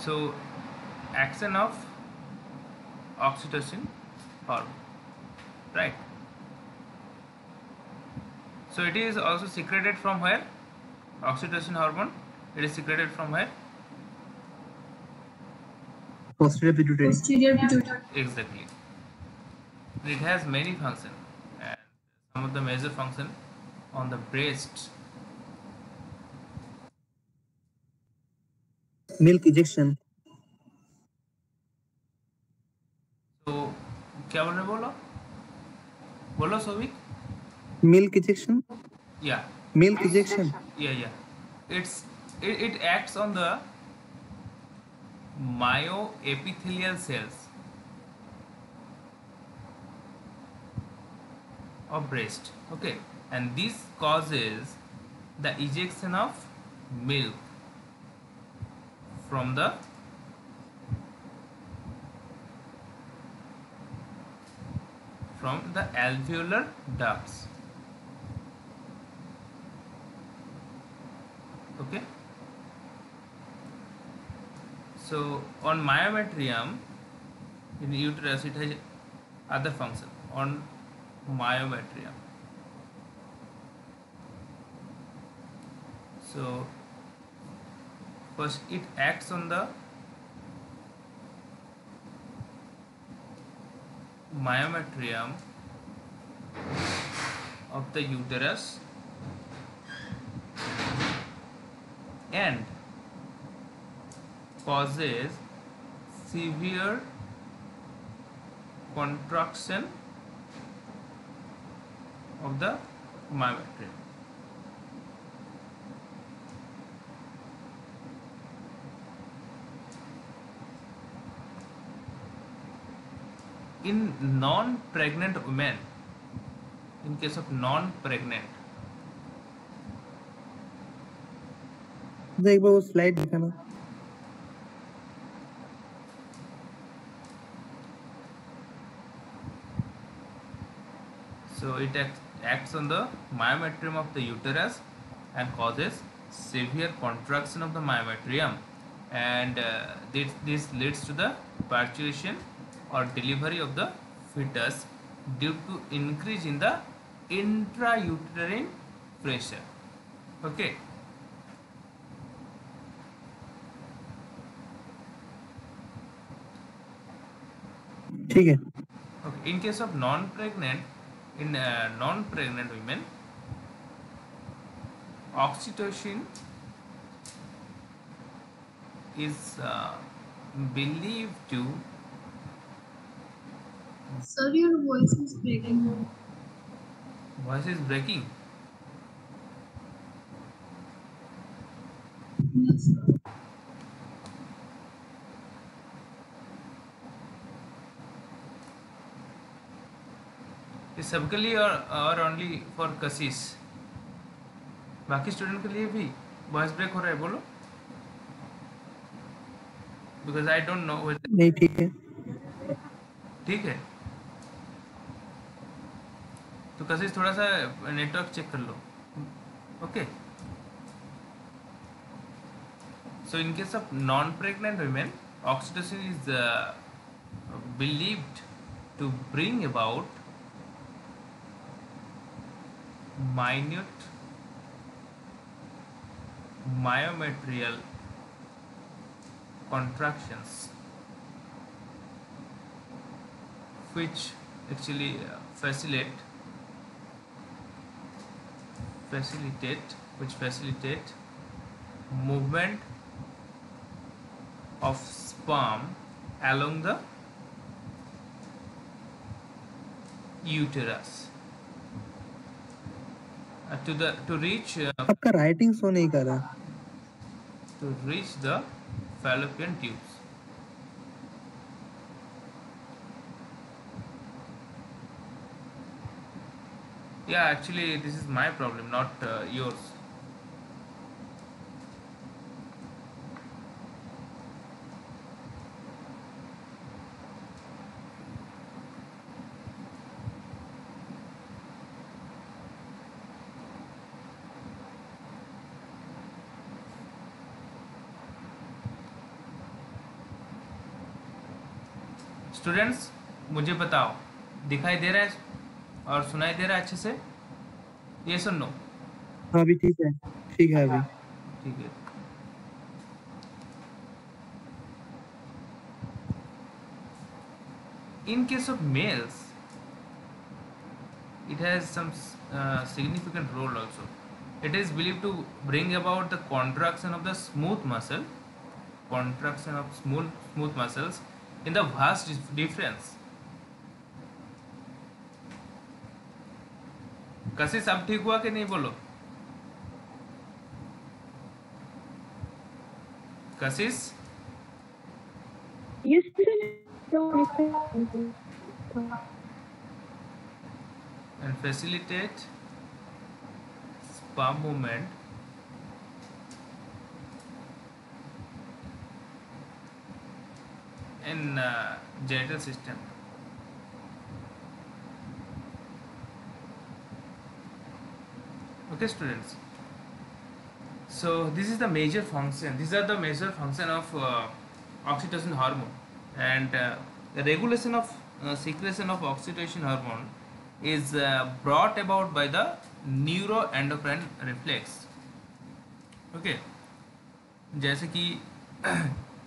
So action of oxytocin hormone, right? So it is also secreted from where? Oxytocin hormone, it is secreted from where? Posterior pituitary. Posterior pituitary. Exactly. It has many functions, and some of the major function on the breast. Milk ejection. So क्या बोल रहे बोलो बोलो Sovik. Milk ejection. Yeah, Milk ejection. yeah. It acts on the myoepithelial cells of breast. Okay, and this causes the ejection of milk from the alveolar ducts. Okay, so on myometrium in uterus it has other function on myometrium. So first it acts on the myometrium of the uterus and causes severe contraction of the myometrium. In non-pregnant women, in case of non-pregnant, एक बार वो slide दिखाना. so it acts on the myometrium of the uterus and causes severe contraction of the myometrium, and this leads to the parturition or delivery of the fetus due to increase in the intrauterine pressure. Okay, ठीक है. okay. In case of non-pregnant women, oxytocin is believed to. Sir, your voice is breaking. Voice is breaking. Yes, sir. ये सबके लिए और only for कशिश? बाकी student के लिए भी वॉइस ब्रेक हो रहा है, बोलो. Because I don't know. नहीं, ठीक है. ठीक है, तो कशिश थोड़ा सा नेटवर्क चेक कर लो. Okay, so in case of non-pregnant women, oxytocin is believed to bring about minute myometrial contractions, which actually facilitate movement of sperm along the uterus to reach आपका राइटिंग शो नहीं कर रहा. to reach the fallopian tubes. Yeah, actually this is my problem, not yours. Students मुझे बताओ, दिखाई दे रहा है और सुनाई दे रहा है अच्छे से? ये सुन लो। हाँ अभी ठीक है अभी। ठीक है। In case of males, it has some significant role also. It is believed to bring about the contraction of the smooth muscles in the vast difference. कशिश अब ठीक हुआ कि नहीं बोलो? कशिश Yes, sir. and facilitate sperm movement in genital system. Okay, students. So this is the major function. These are the major function of oxytocin hormone, and the regulation of secretion of oxytocin hormone is brought about by the neuroendocrine reflex. Okay, जैसे कि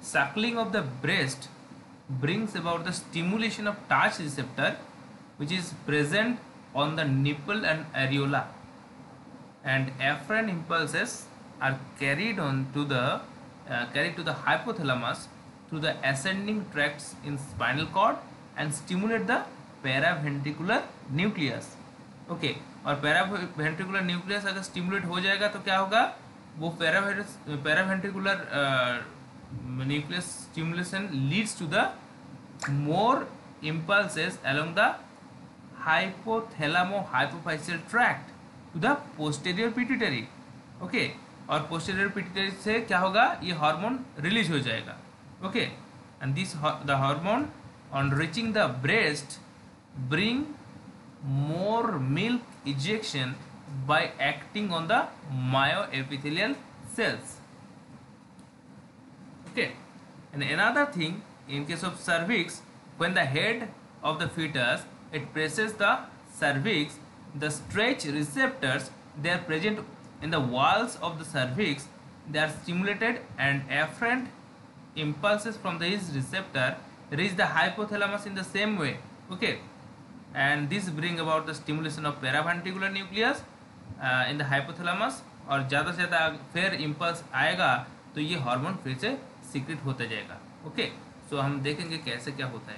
suckling of the breast brings about the stimulation of touch receptor which is present on the nipple and areola, and afferent impulses are carried to the hypothalamus through the ascending tracts in spinal cord and stimulate the paraventricular nucleus. Okay, और paraventricular nucleus अगर stimulate हो जाएगा तो क्या होगा? वो paraventricular nucleus stimulation leads to the more impulses along the hypothalamo-hypophyseal tract to the posterior pituitary. Okay, और posterior pituitary से क्या होगा? ये हार्मोन रिलीज हो जाएगा. Okay, and this the hormone on reaching the breast bring more milk ejection by acting on the myoepithelial cells. Okay, and another thing, in case of cervix, when the head of the fetus it presses the cervix, the stretch receptors they are present in the walls of the cervix, they are stimulated and afferent impulses from this receptor reach the hypothalamus in the same way. Okay, and this bring about the stimulation of paraventricular nucleus in the hypothalamus, और ज़्यादा से ज़्यादा फिर impulse आएगा तो ये hormone फिर से सीक्रेट होता जाएगा. ओके, सो हम देखेंगे कैसे क्या होता है.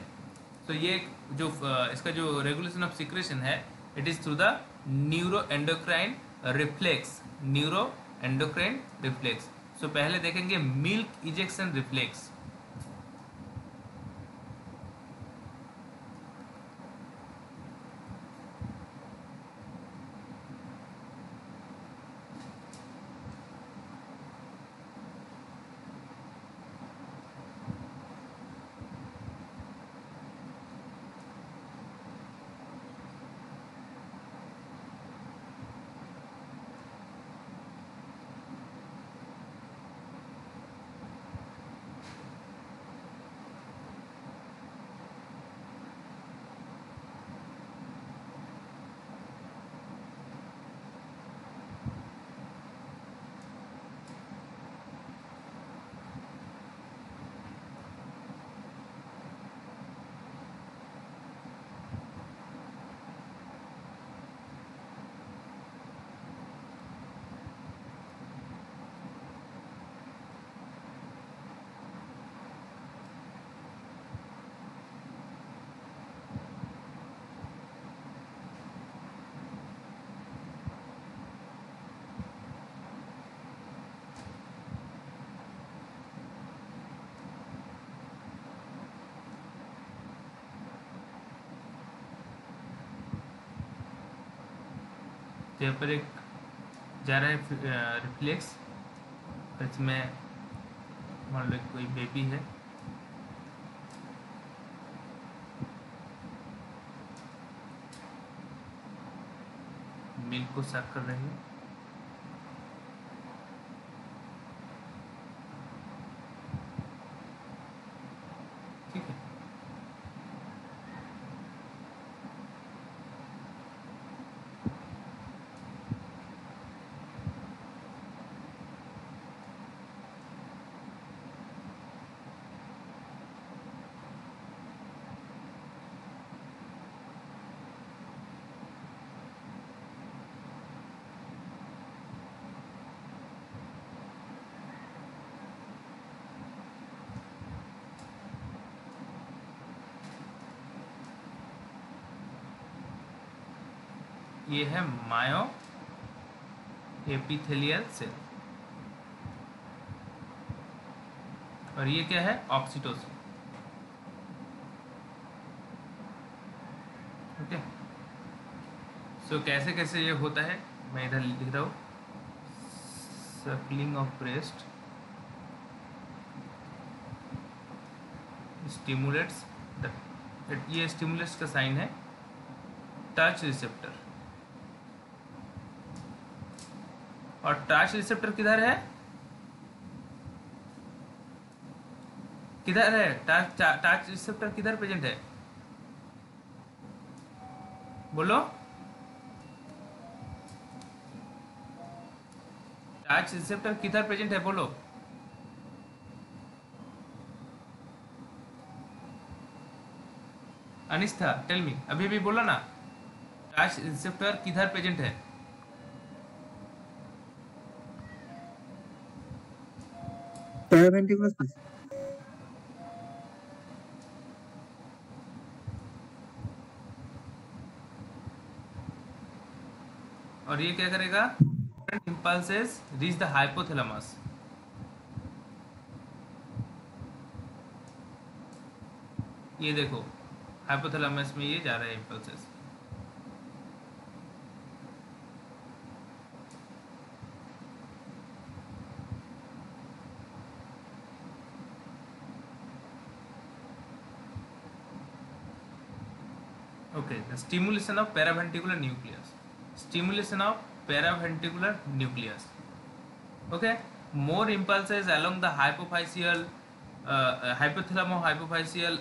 तो ये जो इसका जो रेगुलेशन ऑफ सीक्रेशन है, it is through the neuroendocrine reflex. So पहले देखेंगे मिल्क इजेक्शन रिफ्लेक्स. यहाँ पर एक जा रहा है रिफ्लेक्स, इसमें मान लो कोई बेबी है, मिल्क को सक कर रही है. ठीक है, ये है मायो एपिथेलियल सेल, और ये क्या है? ऑक्सीटोसिन। ओके, सो कैसे कैसे ये होता है मैं इधर लिख रहा हूँ। Circling of breast stimulates the, ये स्टिमुलेट्स का साइन है। टच रिसेप्टर, और टच रिसेप्टर किधर है? किधर है टच? टच रिसेप्टर किधर प्रेजेंट है? बोलो। टच रिसेप्टर किधर प्रेजेंट है? बोलो। अनिस्था टेल मी, अभी भी बोला ना, टच रिसेप्टर किधर प्रेजेंट है? Paraventricular space. और ये क्या करेगा? impulses reach the hypothalamus। ये देखो हाइपोथैलेमस में ये जा रहा है impulses। Okay, the stimulation of paraventricular nucleus. Stimulation of paraventricular nucleus. Okay, more impulses along the hypophyseal, hypothalamo-hypophyseal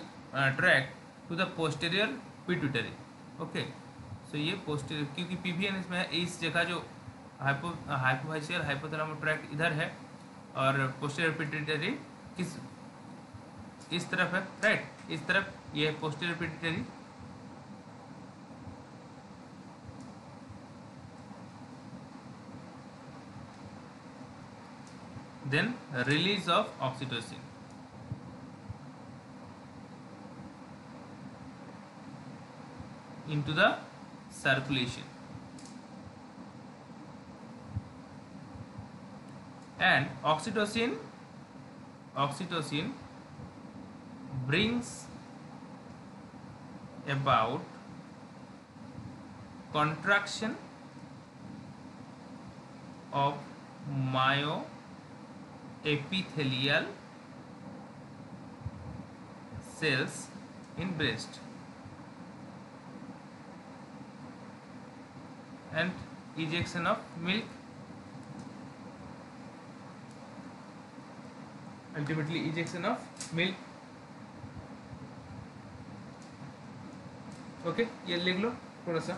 tract to the posterior pituitary. Okay, so ये posterior, क्योंकि PVN इसमें है, इस जगह जो हाइपोफाइसियल हाइपोथैलेमो ट्रैक्ट इधर है, और पोस्टीरियर पिट्यूटरी किस इस तरफ है, राइट? इस तरफ ये है posterior pituitary. Then release of oxytocin, into the circulation, and oxytocin brings about contraction of myoepithelial cells in breast, and ejection of milk, ultimately ejection of milk। Okay, ये लिख लो थोड़ा सा।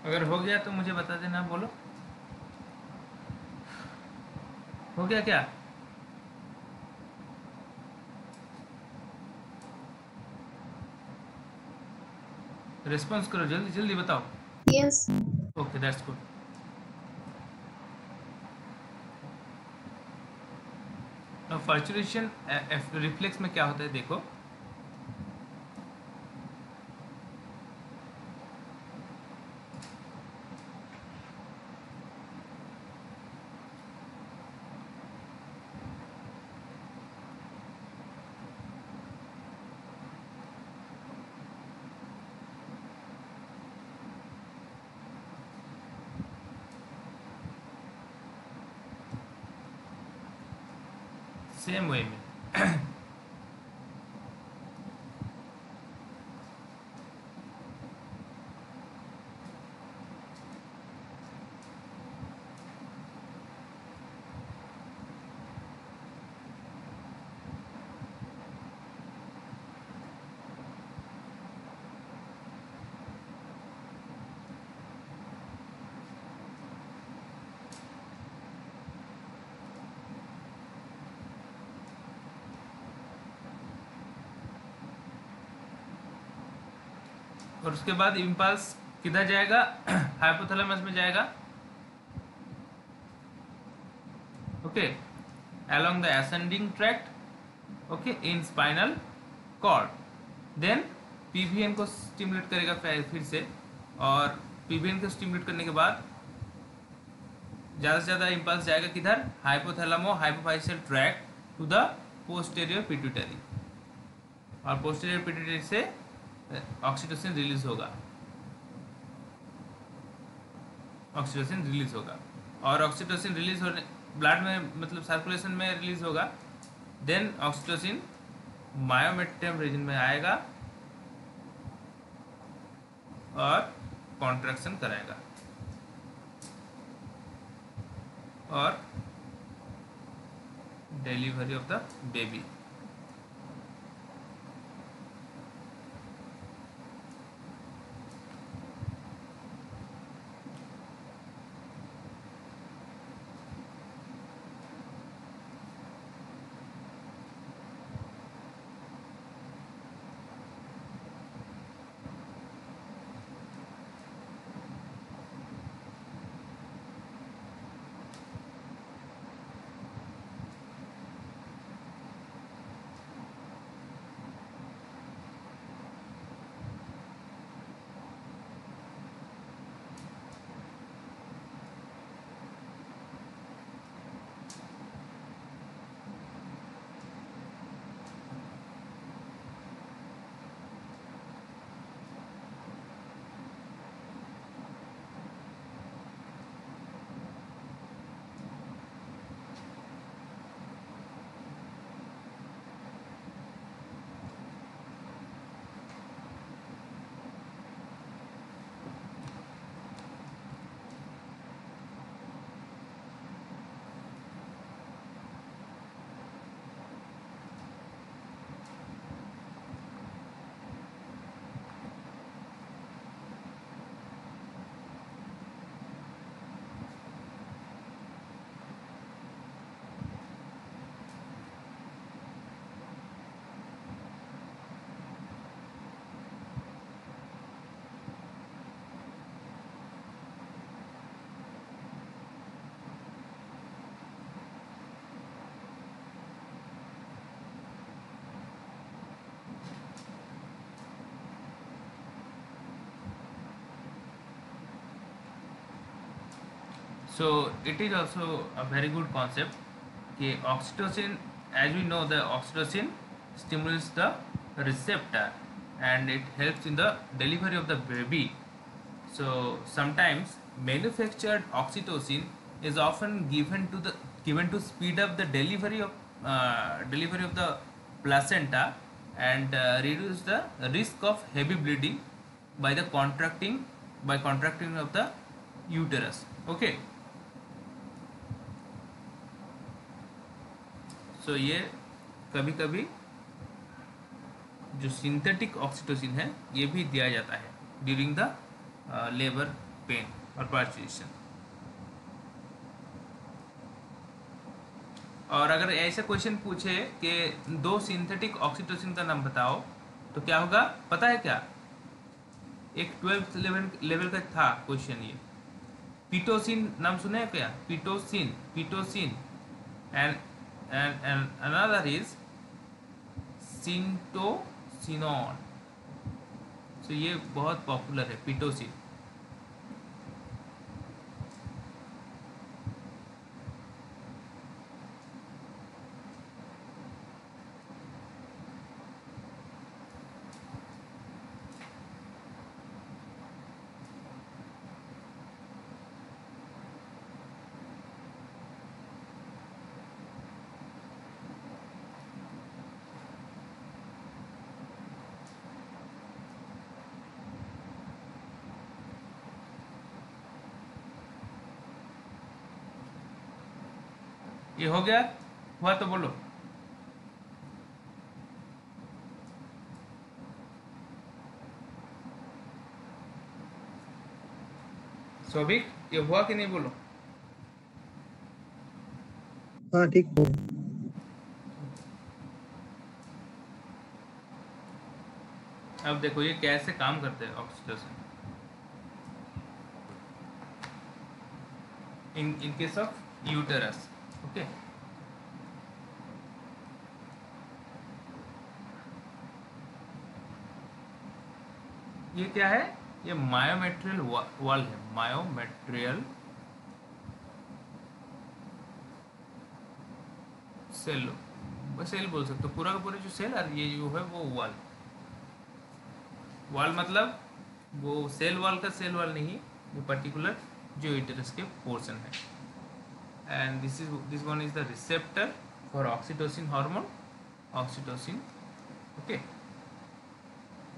अगर हो गया तो मुझे बता देना, बोलो हो गया क्या? रिस्पॉन्स करो, जल्दी जल्दी बताओ। Yes. Okay, that's good. Parturition reflex में क्या होता है देखो, सेम वे में। और उसके बाद इम्पल्स किधर जाएगा? हाइपोथैलेमस में जाएगा। Okay, along the ascending tract, okay, in spinal cord, then PVN को स्टिमुलेट करेगा फिर से, और PVN को स्टिमुलेट करने के बाद ज़्यादा से ज़्यादा इम्पल्स जाएगा किधर? Hypothalamo hypophyseal tract to the posterior pituitary, और पोस्टेरियर पिट्यूटरी से ऑक्सीटोसिन रिलीज होगा, ऑक्सीटोसिन रिलीज होगा, और ऑक्सीटोसिन रिलीज होने ब्लड में, मतलब सर्कुलेशन में रिलीज होगा। देन ऑक्सीटोसिन मायोमेट्रियम रीजन में आएगा और कॉन्ट्रैक्शन कराएगा, और delivery of the baby. So it is also a very good concept. कि oxytocin, as we know, the oxytocin stimulates the receptor and it helps in the delivery of the baby. So sometimes manufactured oxytocin is often given to speed up the delivery of the placenta and reduce the risk of heavy bleeding by the contracting of the uterus. Okay. सो ये कभी कभी जो synthetic oxytocin है ये भी दिया जाता है ड्यूरिंग द लेबर पेन और पार्चुरेशन। और अगर ऐसा क्वेश्चन पूछे कि दो सिंथेटिक ऑक्सीटोसिन का नाम बताओ तो क्या होगा पता है क्या? एक 12th लेवल का था क्वेश्चन ये। पिटोसिन नाम सुने हैं क्या? Pitocin and another is syntocinon। तो ये बहुत पॉपुलर है पिटोसिन। ये हो गया, हुआ तो बोलो। सौभिक ये हुआ कि नहीं बोलो। हाँ ठीक है। अब देखो ये कैसे काम करते हैं oxytocin in case of uterus. Okay, ये क्या है, ये मायोमेट्रियल वॉल है, मायोमेट्रियल सेल, सेल बोल सकते हो, पूरा का पूरा जो सेल और ये जो है वो वॉल। वॉल मतलब वो सेल वॉल का सेल वॉल नहीं, वो पर्टिकुलर जो यूटेरस के पोर्शन है। And this one is the receptor for oxytocin hormone, oxytocin. Okay,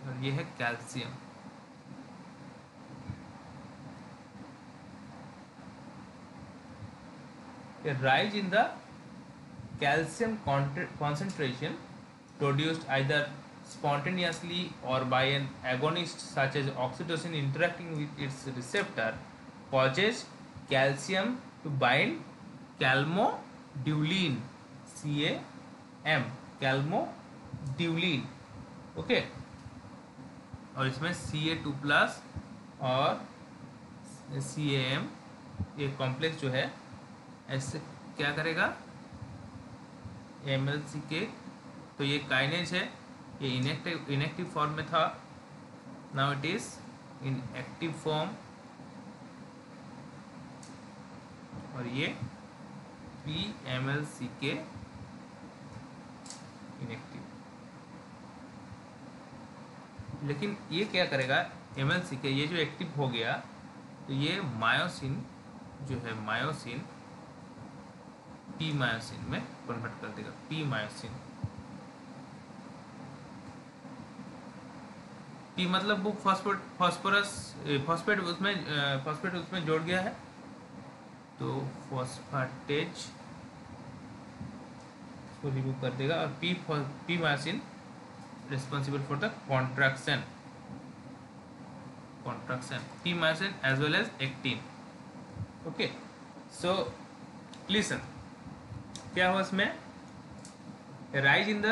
और ये है calcium. A rise in the calcium concentration produced either spontaneously or by an agonist such as oxytocin interacting with its receptor causes calcium to bind calmodulin, CAM, calmodulin। Okay, और इसमें Ca2 plus और CAM ये complex जो है ऐसे क्या करेगा, MLC के, तो ये काइनेज है, ये इनएक्टिव फॉर्म में था, now it is in active form, और ये PMLC के इनएक्टिव। लेकिन ये क्या करेगा, MLC के ये जो एक्टिव हो गया तो ये मायोसिन जो है, मायोसिन पी मायोसिन में कन्वर्ट कर देगा, पी मायोसिन। पी मतलब वो फॉस्फेट उसमें जोड़ गया है, तो फॉस्फेटेज को रिमूव कर देगा, और P myosin responsible for the contraction, P myosin as well as actin. Okay, so listen, क्या हुआ इसमें, rise in the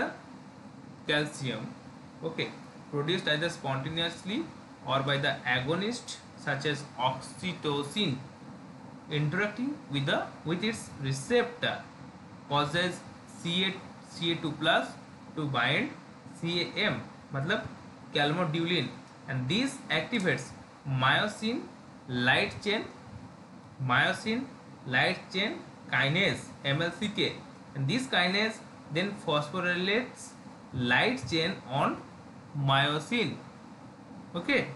calcium, okay, produced either spontaneously or by the agonist such as oxytocin interacting with its receptor causes Ca2 plus to bind CAM मतलब calmodulin, and this activates myosin light chain kinase MLCK, and this kinase then phosphorylates light chain on myosin. Okay,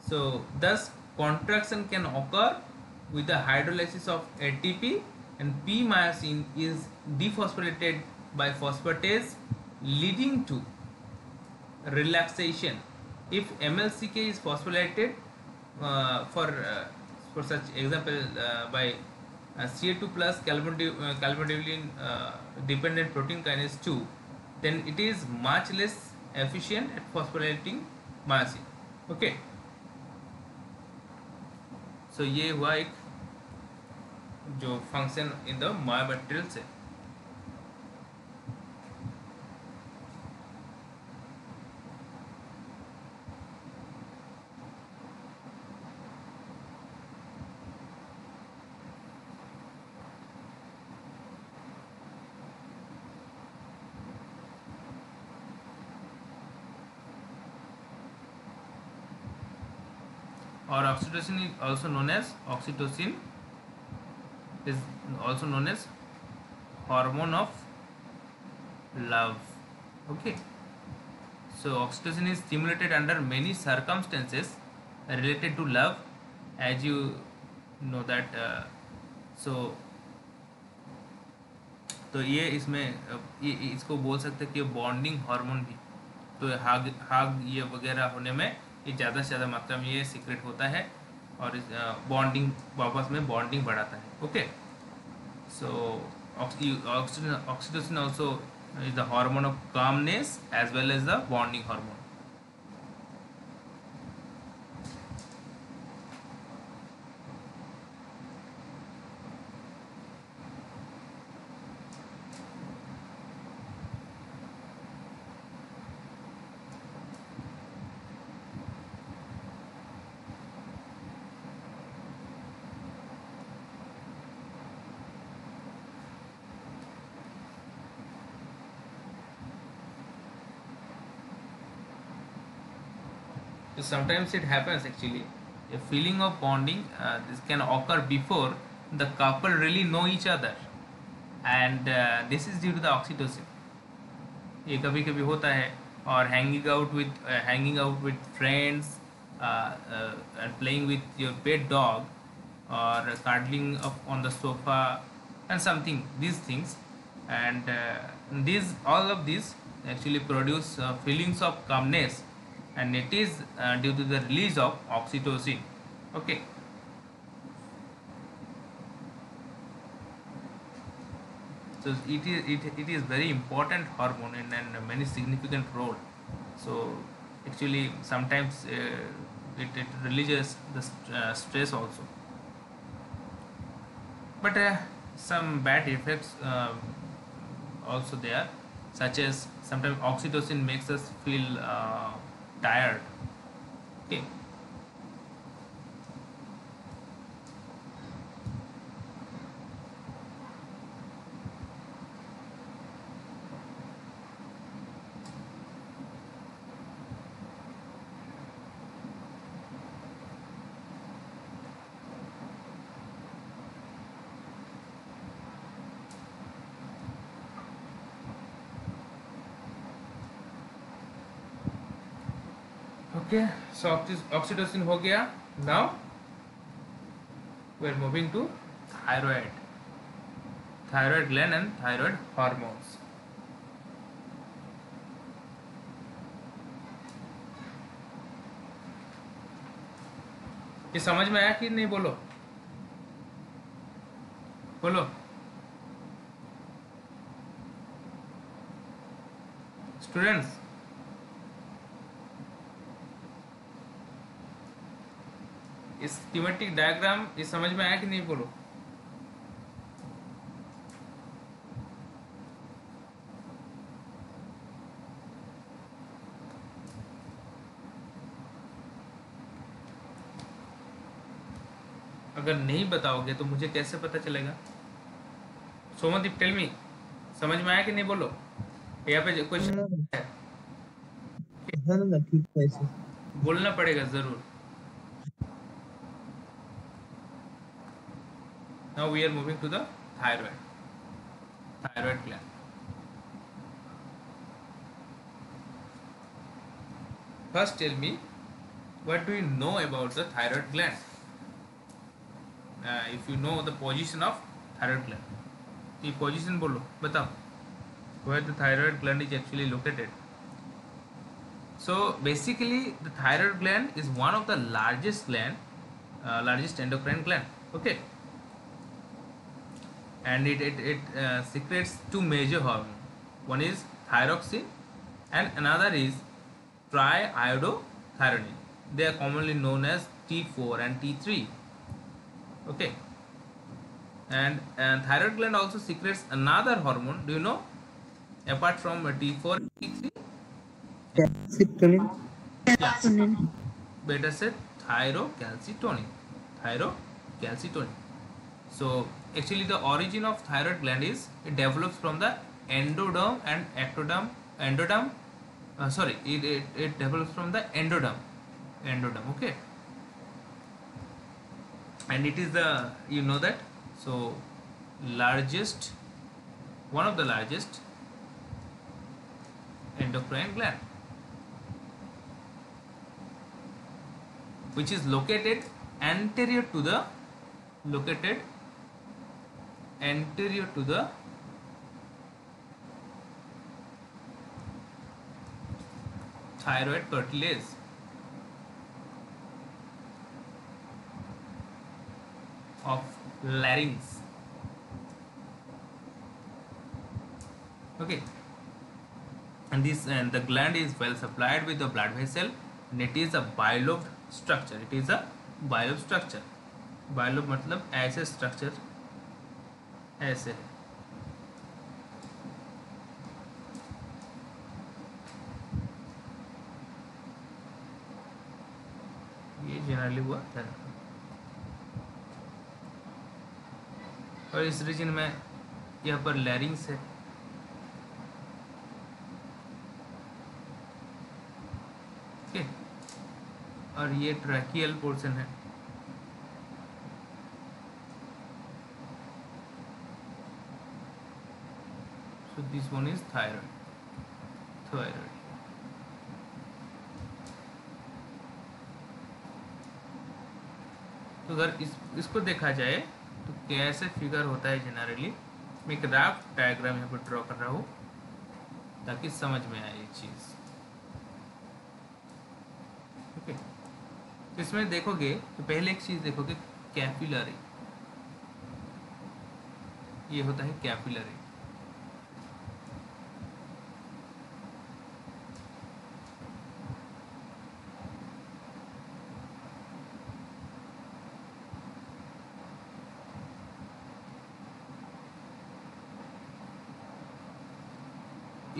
so thus contraction can occur with the hydrolysis of ATP, and P myosin is dephosphorylated by phosphatase leading to relaxation. If MLCK is phosphorylated for such example by Ca2 plus calmodulin dependent protein kinase 2, then it is much less efficient at phosphorylating myosin. Okay, so ये हुआ एक जो function in the myometrial से। और oxytocin is also known as hormone of love. Okay, so oxytocin is stimulated under many circumstances related to love, as you know that तो ये इसमें इसको बोल सकते हैं कि बॉन्डिंग हार्मोन भी, तो हाग ये वगैरह होने में ये ज़्यादा से ज़्यादा मात्रा में ये सीक्रेट होता है, और इस बॉन्डिंग वापस में बॉन्डिंग बढ़ाता है। Okay, oxytocin also is the hormone of calmness as well as the bonding hormone. So sometimes it happens actually. A feeling of bonding this can occur before the couple really know each other, and this is due to the oxytocin. ये कभी कभी होता है. और hanging out with friends, and playing with your pet dog, or cuddling up on the sofa, and something these things, and these all of these actually produce feelings of calmness, and it is due to the release of oxytocin. Okay. So it is very important hormone and many significant role. So actually sometimes it releases the stress also, but some bad effects also there, such as sometimes oxytocin makes us feel tired. Okay. Okay, so oxytocin हो गया. Now we are moving to thyroid gland and thyroid hormones. ये समझ में आया कि नहीं? बोलो बोलो स्टूडेंट्स. इस स्कीमेटिक डायग्राम ये समझ में आया कि नहीं? बोलो. अगर नहीं बताओगे तो मुझे कैसे पता चलेगा? सोमदीप टेल मी, समझ में आया कि नहीं? बोलो. यहाँ पे क्वेश्चन है, ना ठीक है ऐसे. बोलना पड़ेगा जरूर. Now we are moving to the thyroid gland. First tell me, what do you know about the thyroid gland? If you know the position of thyroid gland, the position बोलो, बताओ where the thyroid gland is actually located. So basically the thyroid gland is one of the largest endocrine gland. Okay. And it secretes two major hormones. One is thyroxine and another is triiodothyronine. They are commonly known as T4 and T3. Okay. And thyroid gland also secretes another hormone. Do you know? Apart from T4 and T3? Calcitonin. Yes. Better said, thyrocalcitonin. So actually the origin of thyroid gland is it develops from the endoderm and ectoderm. It develops from the endoderm. Okay. And it is the, you know that, so one of the largest endocrine gland, which is located anterior to the thyroid cartilage. Of larynx. Okay, and the gland is well supplied with the blood vessel, and it is a bilobed structure. It is a bilobed structure. Bilobed मतलब ऐसे structure ऐसे है. ये generally हुआ है. और इस reason में यहाँ पर लैरिंग्स है. ओके, और ये ट्रैकियल पोर्शन है. So this one is thyroid. तो अगर इसको देखा जाए तो कैसे फिगर होता है जनरली, मैं एक रफ डायग्राम यहाँ पर ड्रॉ कर रहा हूँ ताकि समझ में आए ये चीज़. ओके, इसमें देखोगे तो पहले एक चीज़ देखोगे, कैपिलरी. ये होता है कैपिलरी.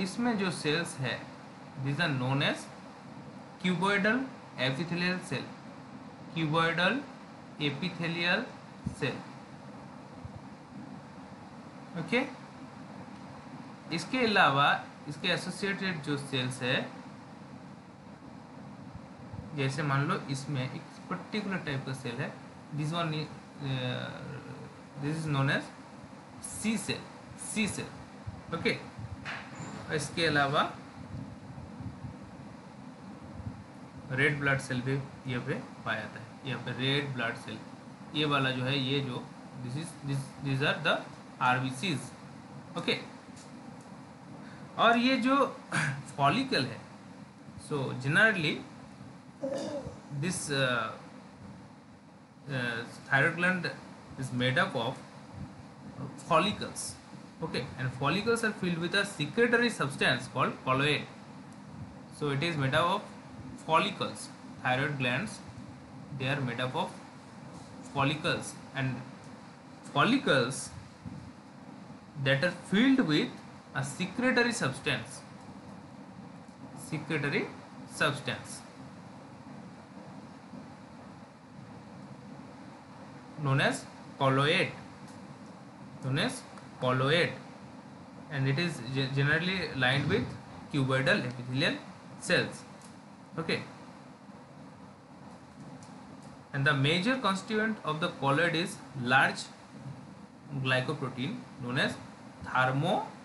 इसमें जो सेल्स है these are known as cuboidal epithelial cell. Cuboidal epithelial cell. Okay, इसके अलावा इसके एसोसिएटेड जो सेल्स है, जैसे मान लो इसमें एक पर्टिकुलर टाइप का सेल है, this one this is known as C cell. Okay, इसके अलावा रेड ब्लड सेल भी ये पे पाया जाता है. यहाँ पे रेड ब्लड सेल, ये वाला जो है, ये जो this are the RBCs. Okay, और ये जो फॉलिकल है, so generally this thyroid gland is made up of follicles. Okay, and follicles are filled with a secretory substance called colloid. So it is made up of follicles. Thyroid glands, they are made up of follicles, and follicles that are filled with a secretory substance known as colloid, and it is generally lined with cuboidal epithelial cells. Okay, and the major constituent of the colloid is large glycoprotein known as thyroglobulin.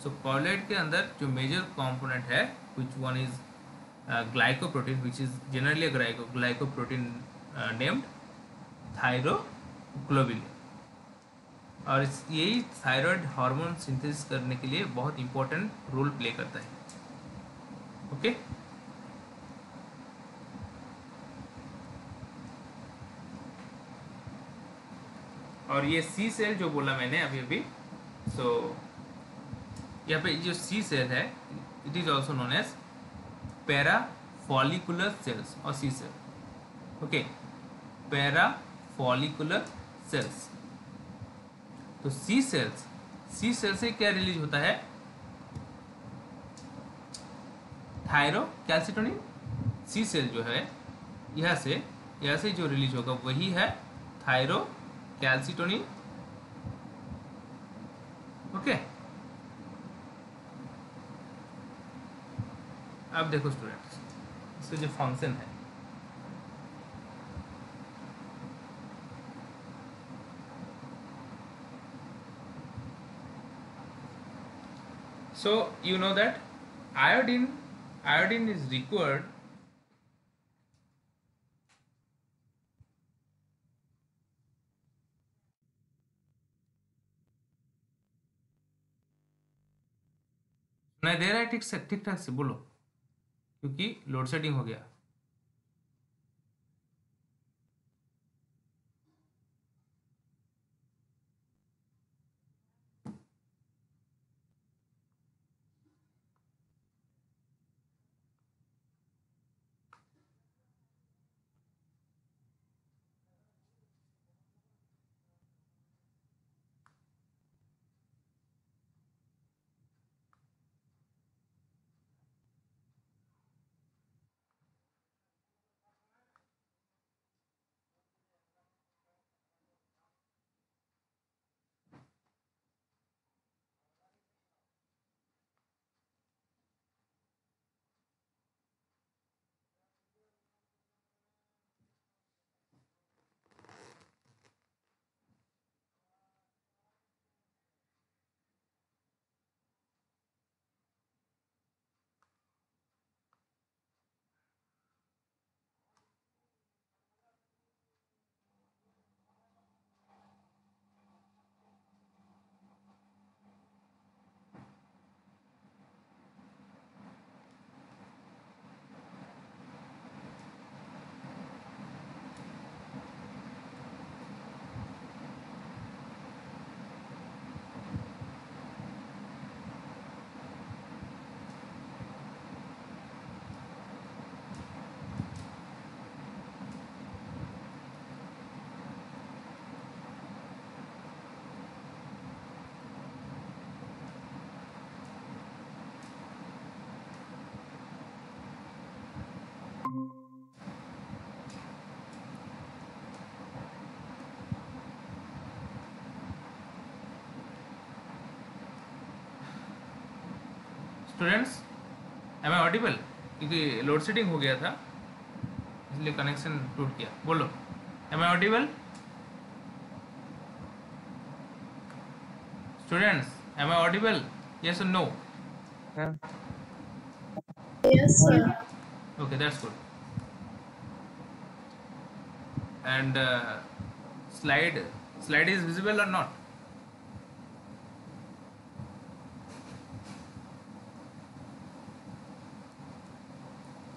So colloid के अंदर जो major component है, which one is glycoprotein, which is generally a glycoprotein named thyroglobulin. और यही thyroid hormone synthesis करने के लिए बहुत इंपॉर्टेंट रोल प्ले करता है. ओके, और ये सी सेल जो बोला मैंने अभी, सो यहाँ पे जो सी सेल है, it is also known as parafollicular cells और C cell. Okay, parafollicular cells. तो सी सेल से क्या रिलीज होता है? थायरोकैल्सिटोनिन. सी सेल जो है, यहाँ से जो रिलीज होगा वही है थायरोकैल्सिटोनिन. ओके, अब देखो स्टूडेंट्स, इसका जो फंक्शन है, so you know that iodine is required सुनाई दे रहा है? ठीक ठाक से बोलो, क्योंकि लोड शेडिंग हो गया. Students, am I audible? क्योंकि लोड शेडिंग हो गया था इसलिए कनेक्शन टूट गया। बोलो, am I audible? Students, am I audible? Yes और नो? हाँ, Yes, sir. Okay, that's good. And slide is visible or not?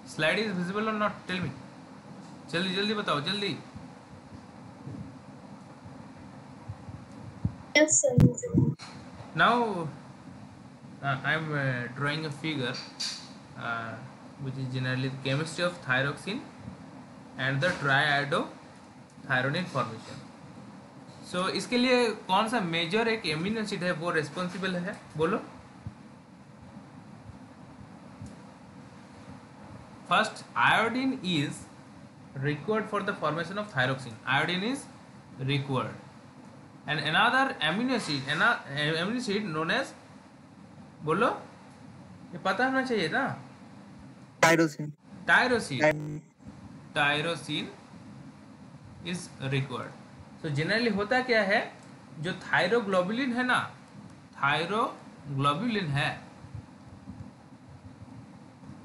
Slide is visible or not? Tell me. जल्दी जल्दी बताओ, जल्दी। Yes, sir. Now I am drawing a figure uh, which is generally the chemistry of thyroxine and the triiodothyronine formation. So इसके लिए कौन सा major एक amino acid है वो रेस्पॉन्सिबल है? बोलो। First, iodine is required for the formation of thyroxine. Iodine is required. And another amino acid known as, बोलो, ये पता होना चाहिए ना? Tyrosine. Tyrosine is required. So generally होता क्या है, जो थायरोग्लोबुलिन है ना, थायरोग्लोबुलिन है,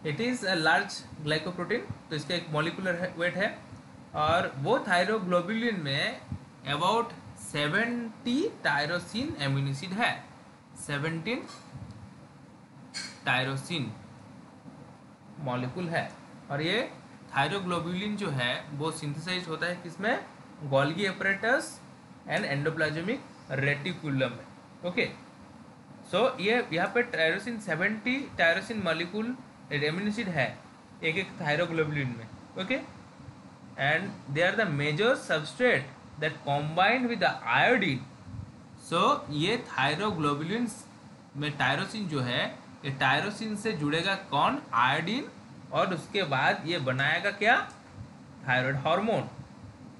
it is a large glycoprotein, तो इसका एक मॉलिक्यूलर वेट है, और वो थायरोग्लोबुलिन में अबाउट 70 टायरोसिन एमिनो एसिड है। 17 टायरोसिन मॉलिक्यूल है, और ये थायरोग्लोबुलिन जो है वो सिंथेसाइज होता है किसमें? Golgi apparatus and endoplasmic reticulum में। ओके, सो ये यहाँ पे tyrosine 70 tyrosine molecule amino acid है एक एक थायरोग्लोबुलिन में। Okay, and they are the major substrate that combined with the iodine. So ये थायरोग्लोबुलिन में टायरोसिन जो है, ये टायरोसिन से जुड़ेगा कौन? आयोडीन, और उसके बाद ये बनाएगा क्या? Thyroid hormone.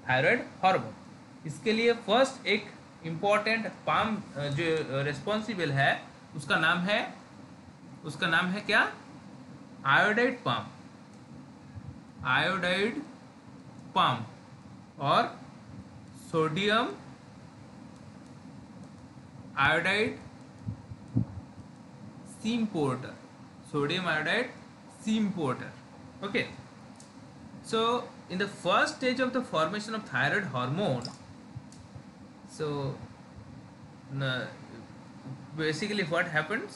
थायराइड हार्मोन, इसके लिए फर्स्ट एक इम्पॉर्टेंट पाम जो रिस्पॉन्सिबल है उसका नाम है क्या? Iodide pump. आयोडाइड पाम और sodium iodide symporter. Sodium iodide symporter. Okay, so in the first stage of the formation of thyroid hormone, so basically what happens,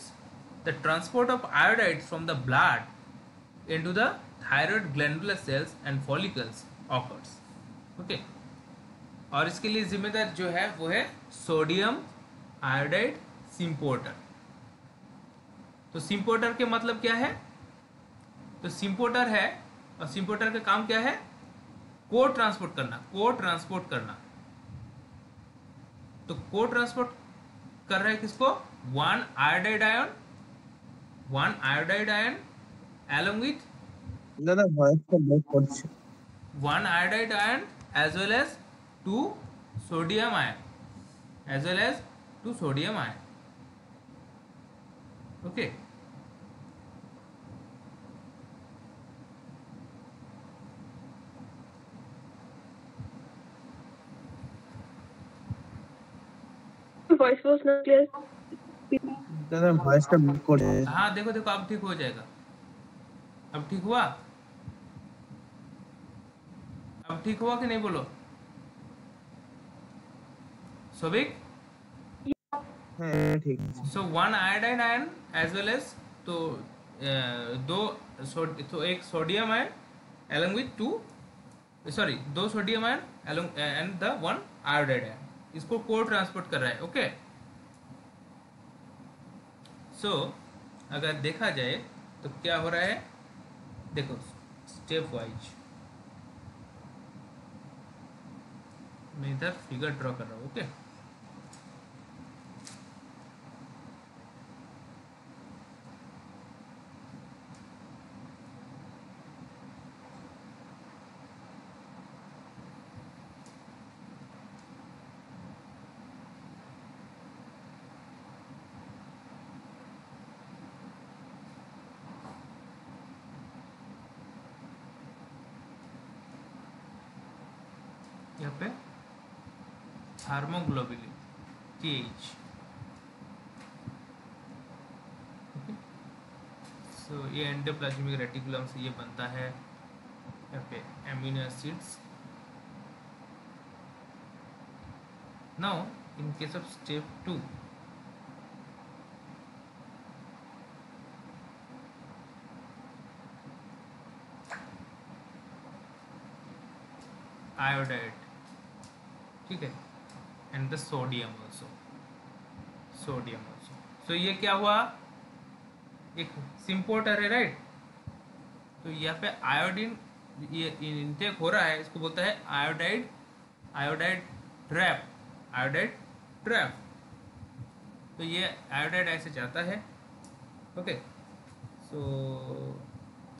the transport of iodide from the blood into the thyroid glandular cells and follicles occurs. Okay, और इसके लिए जिम्मेदार जो है वो है sodium iodide सिम्पोर्टर। तो सिम्पोर्टर के मतलब क्या है? तो सिम्पोर्टर है, और सिम्पोर्टर का काम क्या है? को ट्रांसपोर्ट करना। तो को ट्रांसपोर्ट कर रहा है किसको? One iodide ion along with दादा वॉइस का बहुत position. one iodide ion as well as two sodium ion. Okay, voice was not clear. दादा वॉइस का बहुत है। हाँ देखो अब ठीक हो जाएगा। अब ठीक हुआ? अब ठीक हुआ कि नहीं? बोलो सोबिक। हाँ ठीक है। So one iodine ion as well as, तो तो एक सोडियम आयन along with दो sodium ion along and the one iodide ion, इसको को ट्रांसपोर्ट कर रहा है। ओके, सो अगर देखा जाए तो क्या हो रहा है, देखो स्टेप वाइज मैं इधर फिगर ड्रॉ कर रहा हूँ। ओके, यहाँ पे थार्मोग्लोबुलिन TH। सो ये एंडोप्लाज्मिक रेटिकुलम से ये बनता है। यहाँ पे amino acids. Now in case of step 2, iodide, ठीक है, and the sodium also, sodium also. So ये क्या हुआ, एक सिम्पोर्टर है, राइट। तो यहाँ पे आयोडीन ये इनटेक हो रहा है, इसको बोलता है iodide, iodide trap, iodide trap. तो ये आयोडाइड ऐसे जाता है, ओके। सो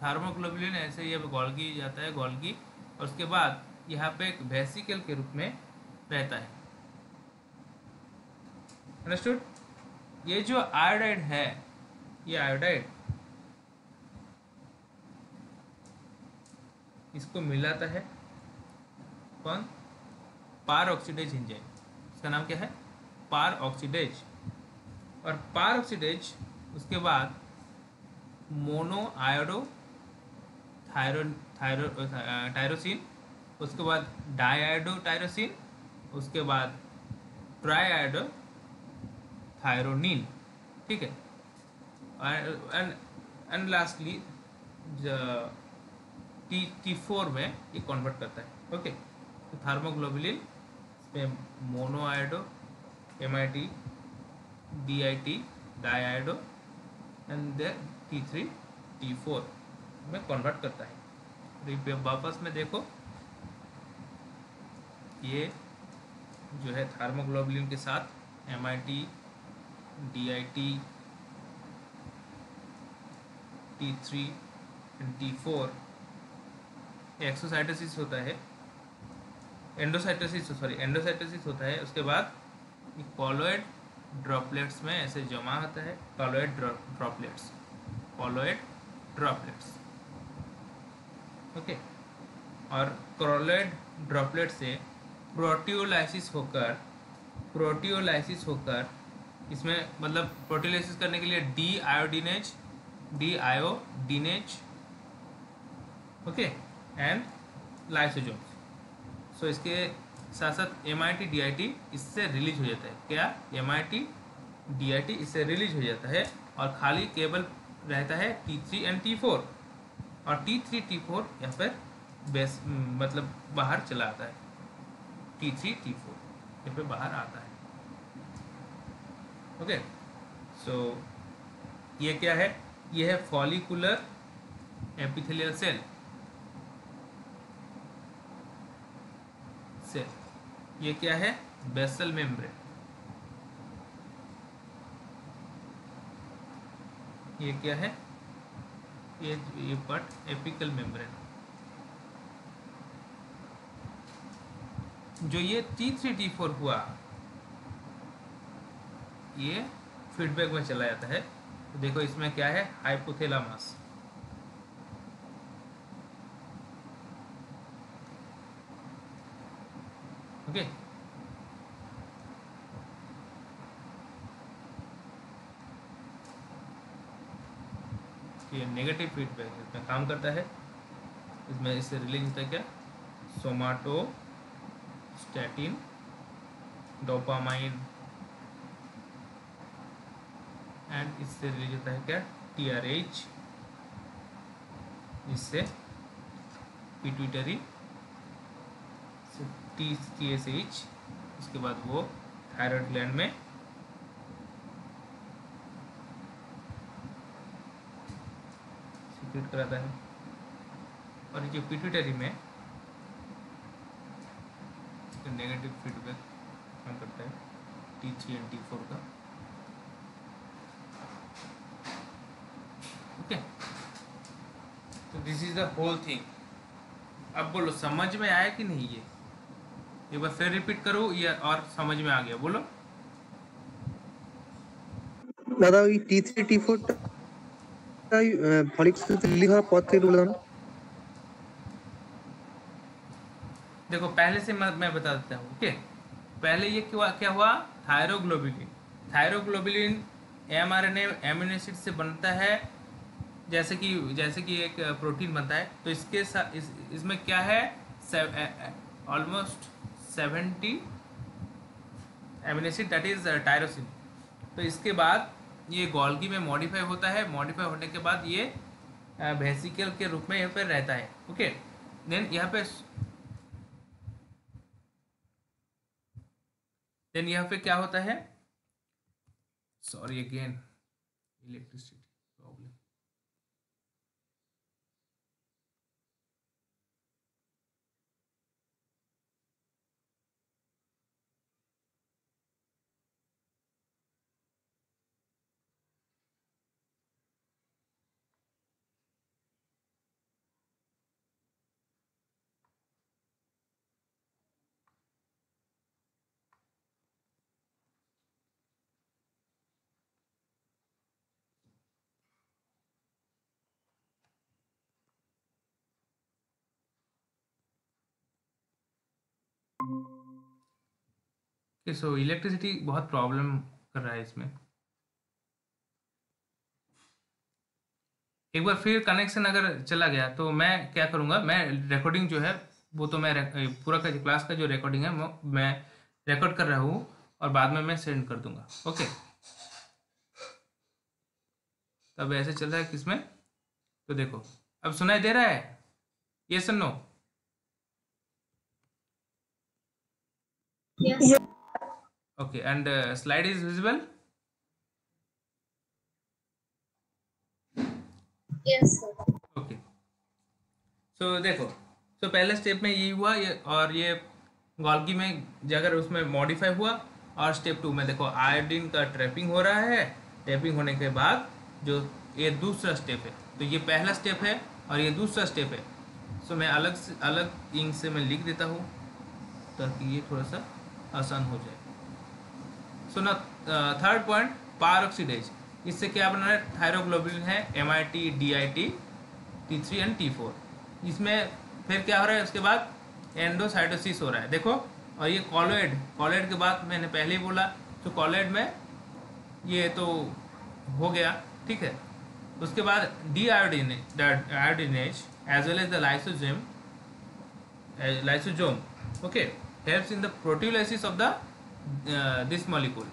थार्मोग्लोबुलिन ऐसे ये गोल्गी जाता है, गोल्गी, और उसके बाद यहाँ पे एक वेसिकल के रूप में रहता है। अंडरस्टूड। ये जो आयोडाइड है, ये आयोडाइड इसको मिलाता है कौन, पार ऑक्सीडेज एंजाइम। इसका नाम क्या है, पार ऑक्सीडेज। और पार ऑक्सीडेज उसके बाद मोनो आयोडो टायरोसिन, उसके बाद डाइआयोडो टायरोसिन, उसके बाद ट्राइआयोडो थायरोनिन, ठीक है। एंड लास्टली T4 में ये कन्वर्ट करता है, ओके। तो थार्मोग्लोबुलिन में mono iodo MIT DIT diiodo and then T3 T4 में कन्वर्ट करता है। वापस में देखो, ये जो है थार्मोग्लोबुलिन के साथ MIT DIT T3 T4 exocytosis होता है, एंडोसाइटोसिस होता है। उसके बाद कॉलोइड ड्रॉपलेट्स में ऐसे जमा होता है, कॉलोइड ड्रॉपलेट्स, ओके। और कॉलोइड ड्रॉपलेट से प्रोटियोलाइसिस होकर इसमें मतलब प्रोटियोलाइसिस करने के लिए डीआयोडीनेज, ओके, एंड लाइसोसोम्स। सो इसके साथ साथ MIT DIT इससे रिलीज हो जाता है। क्या, MIT DIT इससे रिलीज हो जाता है और खाली केवल रहता है T3 एंड T4, और T3 T4 यहाँ पर बेस मतलब बाहर चला आता है। T3 T4 यहाँ पे बाहर आता है, ओके। सो ये क्या है, ये है फॉलिकुलर एपिथेलियल सेल। ये क्या है, बेसल मेम्ब्रेन। ये क्या है, ये पार्ट एपिकल मेम्ब्रेन। जो ये T3 T4 हुआ, ये फीडबैक में चला जाता है। तो देखो इसमें क्या है, हाइपोथैलेमस, ओके। ये नेगेटिव फीडबैक इसमें काम करता है। इसमें इससे रिलीज होता है क्या, सोमाटोस्टैटिन, डोपामाइन, एंड इससे रिलीज होता है क्या, TRH, इससे पिट्यूटरी, TSH, उसके बाद वो थायराइड ग्लैंड में सीक्रेट कराता है। और जो पिट्यूटरी में नेगेटिव फीडबैक काम करता है T3 एंड T4 का, ओके। तो this is the whole thing. अब बोलो समझ में आया कि नहीं, ये एक बार फिर रिपीट करो या और समझ में आ गया, बोलो। দাদা ওই T3 T4 টাই ফলিক লিভার পর থেকে বলে দাও না। देखो पहले से मैं बता देता हूँ। ओके, पहले ये क्या हुआ, thyroglobulin. Thyroglobulin mRNA amino acid से बनता है, जैसे कि एक प्रोटीन बनता है। तो इसके साथ इसमें क्या है, almost 70 amino acid, that is tyrosine. तो इसके बाद ये गोल्गी में मॉडिफाई होता है। मॉडिफाई होने के बाद ये वेसिकल के रूप में यहाँ पे रहता है। ओके, देन यहाँ पे क्या होता है, सॉरी अगेन, इलेक्ट्रिसिटी प्रॉब्लम। सो इलेक्ट्रिसिटी बहुत प्रॉब्लम कर रहा है इसमें। एक बार फिर कनेक्शन अगर चला गया तो मैं क्या करूँगा, मैं रिकॉर्डिंग जो है वो तो मैं पूरा का क्लास का जो रिकॉर्डिंग है वो मैं रिकॉर्ड कर रहा हूँ और बाद में मैं सेंड कर दूंगा। ओके, तब ऐसे चल रहा है किसमें, तो देखो अब सुनाई दे रहा है, ये सुन नो। Yes. Okay, and slide is visible. Yes, sir. Okay, so देखो, सो पहले स्टेप में ये हुआ, ये और ये गोल्गी में अगर उसमें मॉडिफाई हुआ। और स्टेप 2 में देखो आयोडीन का ट्रैपिंग हो रहा है। ट्रैपिंग होने के बाद जो ये दूसरा स्टेप है, तो ये पहला स्टेप है और ये दूसरा स्टेप है। सो मैं अलग इंक से मैं लिख देता हूँ ताकि ये थोड़ा सा आसान हो जाए। सो ना थर्ड पॉइंट, पार ऑक्सीडेज। इससे क्या बना है, थायरोग्लोबुलिन है, MIT, DIT, T3 and T4। इसमें फिर क्या हो रहा है, उसके बाद एंडोसाइटोसिस हो रहा है, देखो। और ये कॉलोइड के बाद मैंने पहले ही बोला, तो कॉलोइड में ये तो हो गया, ठीक है। उसके बाद deiodinase as well as the lysosome, okay, helps in the proteolysis of the this molecule.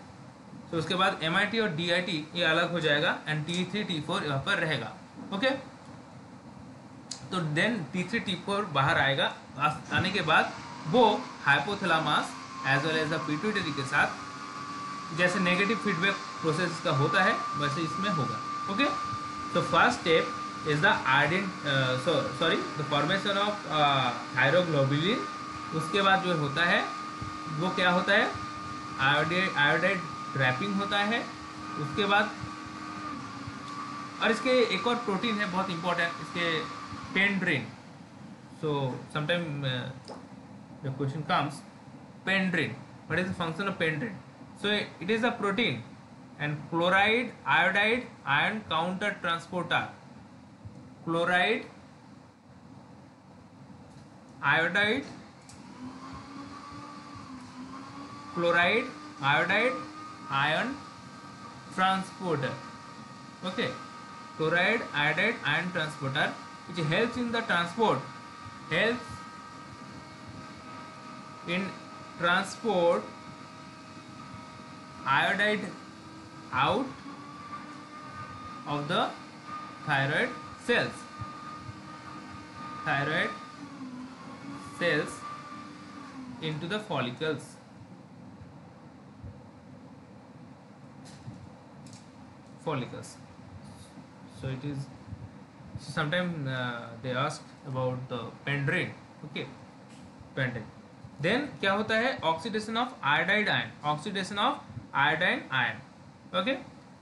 तो उसके बाद MIT और DIT ये अलग हो जाएगा एंड T3 T4 यहाँ पर रहेगा। ओके, तो देन T3 T4 बाहर आएगा। आने के बाद वो hypothalamus as well as the pituitary के साथ जैसे नेगेटिव फीडबैक प्रोसेस का होता है वैसे इसमें होगा। ओके, तो first step is the the formation of thyroglobulin. उसके बाद जो होता है वो क्या होता है, आयोडाइड ट्रैपिंग होता है। उसके बाद और इसके एक और प्रोटीन है बहुत इंपॉर्टेंट, इसके pendrin. So sometime the question comes, pendrin, what is the function of pendrin? So it is a protein and chloride iodide ion counter transporter. Chloride iodide ion transporter. Okay, chloride iodide ion transporter which helps in the transport iodide out of the thyroid cells into the follicles. So it is, so sometimes they ask about the pendrin. Okay, pendrin. Then क्या होता है, oxidation of iodide ion. Okay,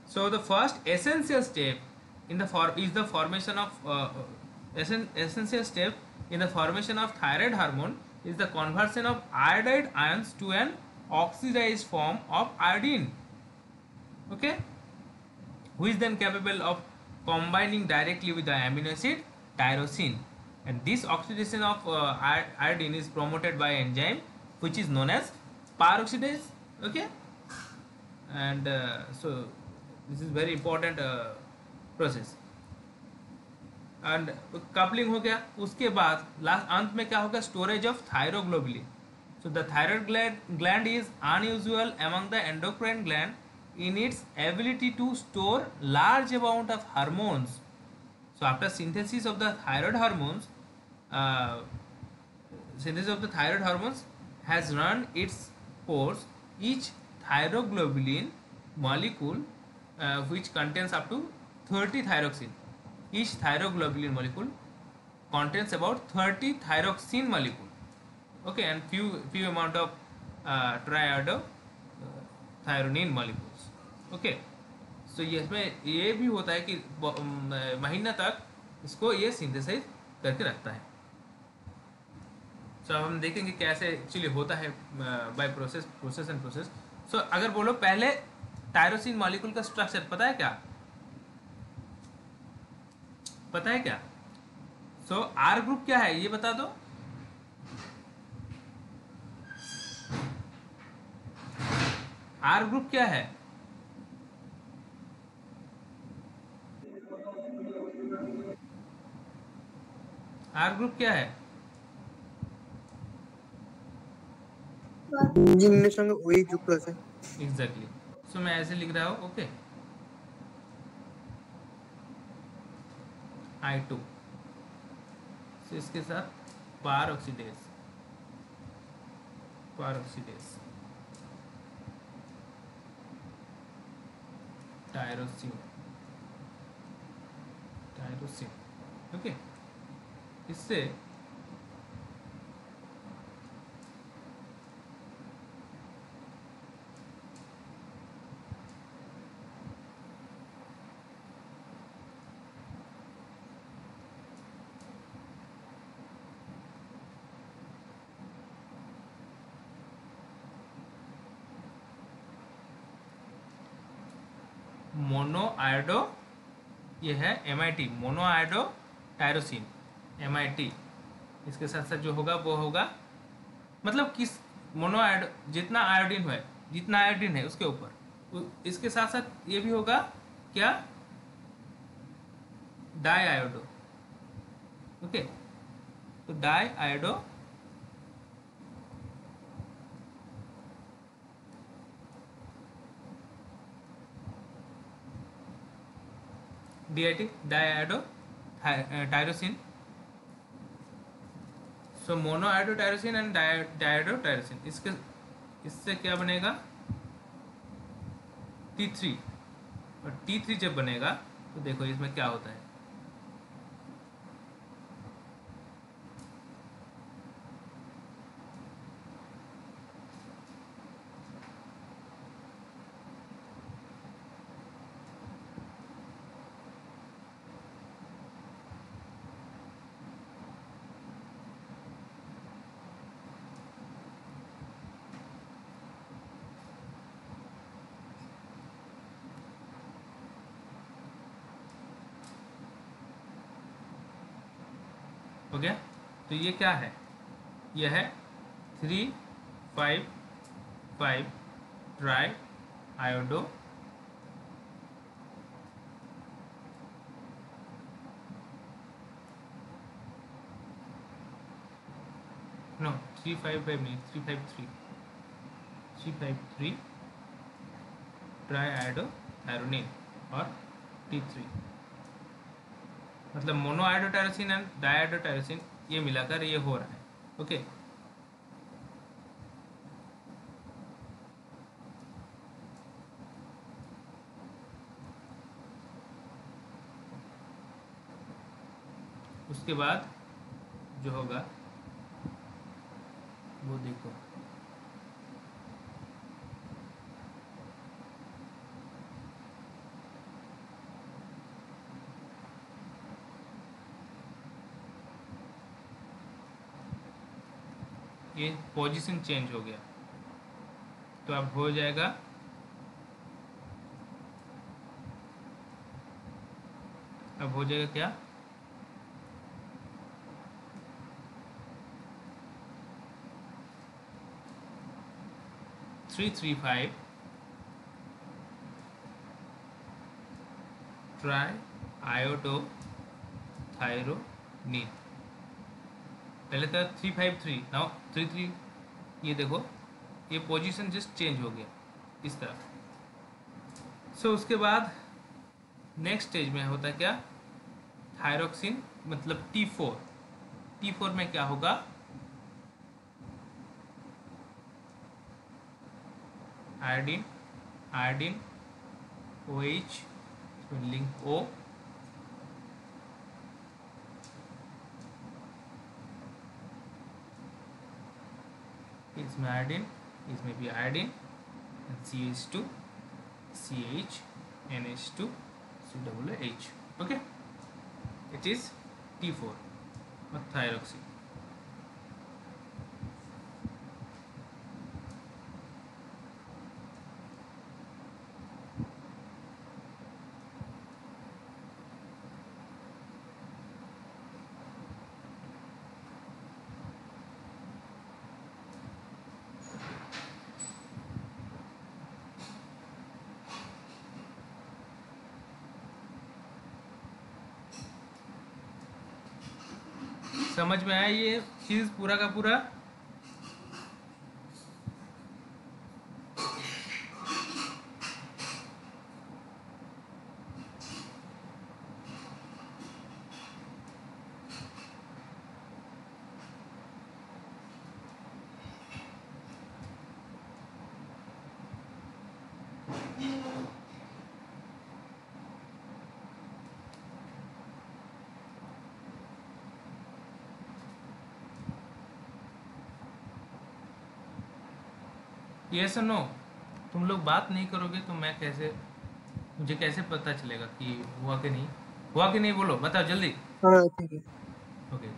so the first essential step in the formation of essential step in the formation of thyroid hormone is the conversion of iodide ions to an oxidized form of iodine. Okay, who is then capable of combining directly with the amino acid tyrosine and this oxidation of iodine is promoted by enzyme which is known as peroxidase. Okay, and so this is very important process. And coupling हो गया, उसके बाद last अंत में क्या होगा, storage of thyroglobulin. So the thyroid gland is unusual among the endocrine gland in its ability to store large amount of hormones. So after synthesis of the thyroid hormones, has run its course. Each thyroglobulin molecule which contains up to 30 thyroxine. Each thyroglobulin molecule contains about 30 thyroxine molecule. Okay, and few amount of triiodothyronine molecules. Okay. तो इसमें ये भी होता है कि महीना तक इसको ये सिंथेसाइज करके रखता है. सो अब हम देखेंगे कैसे एक्चुअली होता है बाय प्रोसेस एंड प्रोसेस. सो अगर बोलो पहले टायरोसिन मॉलिक्यूल का स्ट्रक्चर पता है क्या, पता है क्या? सो आर ग्रुप क्या है ये बता दो. आर ग्रुप क्या है? आर ग्रुप क्या है? इंजीनियर संग वही जुक्त है. एग्जैक्टली. सो मैं ऐसे लिख रहा हूँ. Okay, I2. सो इसके साथ पारऑक्सीडेज टायरोसिन. ओके, इससे मोनोआयोडो, ये है MIT, मोनोआयोडो टायरोसिन MIT. इसके साथ साथ जो होगा वो होगा, मतलब किस मोनोआयोडो जितना आयोडीन है उसके ऊपर, इसके साथ साथ ये भी होगा क्या, डाईआयोडो. ओके, तो diiodo DIT, diiodo tyrosine. So monoiodo tyrosine and diiodo tyrosine. इससे क्या बनेगा, T3. और T3 जब बनेगा तो देखो इसमें क्या होता है. हो गया. तो ये क्या है, यह है 3,5,5 ट्राई आयोडो नो 3,5,5 नहीं 3,5,3 ट्राई आयोडो थायरोनिन और T3, मतलब मोनोआयोडो टायरोसिन एंड डाईआयोडो टायरोसिन ये मिलाकर ये हो रहा है. ओके, उसके बाद जो होगा वो देखो, ये पोजीशन चेंज हो गया. तो अब हो जाएगा, अब हो जाएगा क्या, 335 ट्राई आयोडो थायरोनिन। पहले था 353, नाउ 33। ये देखो ये पोजीशन जस्ट चेंज हो गया इस तरह। सो उसके बाद नेक्स्ट स्टेज में होता है क्या, थायरोक्सिन मतलब T4। T4 में क्या होगा, iodine, iodine OH link O, इसमें आयोडीन, इसमें भी iodine, CH2 CH NH2 COOH। Okay, it is T4 और थायरोक्सिन। समझ में आया ये चीज पूरा का पूरा? ये सुनो, तुम लोग बात नहीं करोगे तो मैं कैसे, मुझे कैसे पता चलेगा कि हुआ कि नहीं हुआ कि नहीं? बोलो, बताओ जल्दी। हाँ ठीक है, ओके,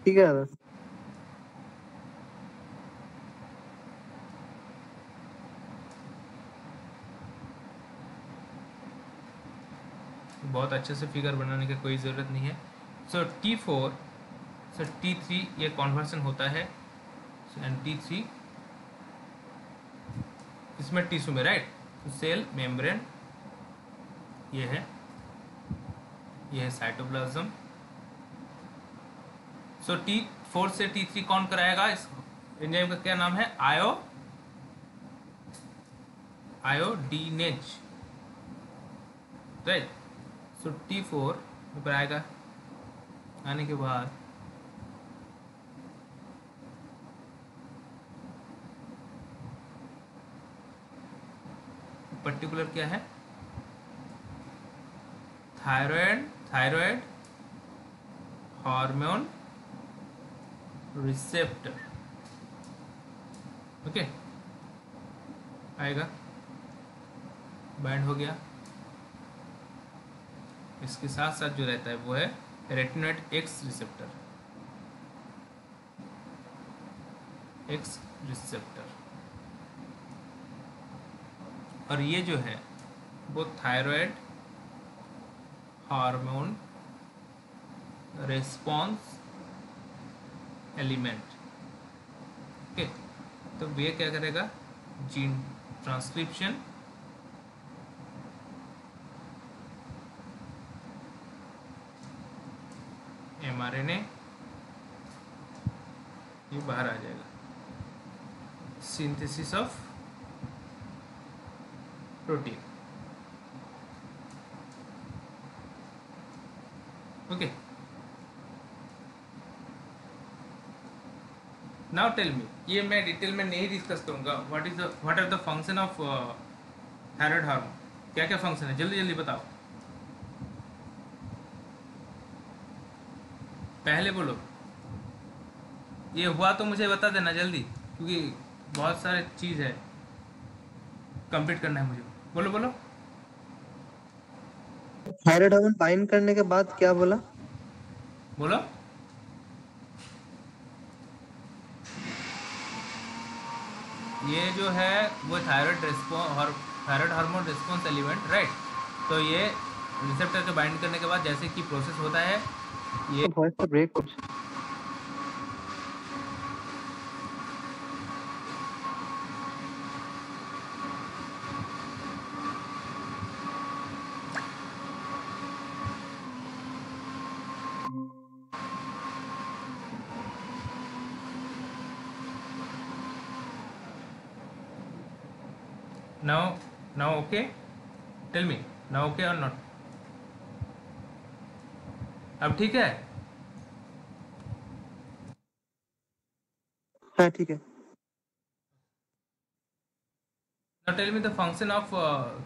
ठीक है दादा। बहुत अच्छे से फिगर बनाने की कोई ज़रूरत नहीं है। सो T4 से T3 ये कन्वर्सन होता है, एंड T3 इसमें टिश्यू में, राइट? तो सेल मेम्ब्रेन ये है साइटोप्लाज्म। सो T4 से T3 कौन कराएगा? इस एंजाइम का क्या नाम है? आयोडीनेज, राइट? सो T4 ऊपर आएगा, आने के बाद पर्टिकुलर क्या है, थायराइड हार्मोन रिसेप्टर। ओके, आएगा, बाइंड हो गया। इसके साथ साथ जो रहता है वो है रेटिनोइड एक्स रिसेप्टर। और ये जो है वो thyroid hormone response element. Okay, तो ये क्या करेगा, जीन ट्रांसक्रिप्शन, mRNA ये बाहर आ जाएगा, synthesis of protein. Okay, now tell me, ये मैं डिटेल में नहीं डिस्कस करूंगा, what are the function of thyroid hormone, क्या क्या फंक्शन है, जल्दी जल्दी बताओ, पहले बोलो। ये हुआ तो मुझे बता देना जल्दी, क्योंकि बहुत सारे चीज़ है कंप्लीट करना है मुझे। बोलो बोलो। थायराइड हार्मोन बाइंड करने के बाद क्या बोला? बोलो, ये जो है वो thyroid hormone response element, right? तो ये रिसेप्टर के बाइंड करने के बाद जैसे कि प्रोसेस होता है, ये वॉइस तो ब्रेक हो now okay, tell me now okay or not? अब ठीक है? हाँ ठीक है। Now tell me the function of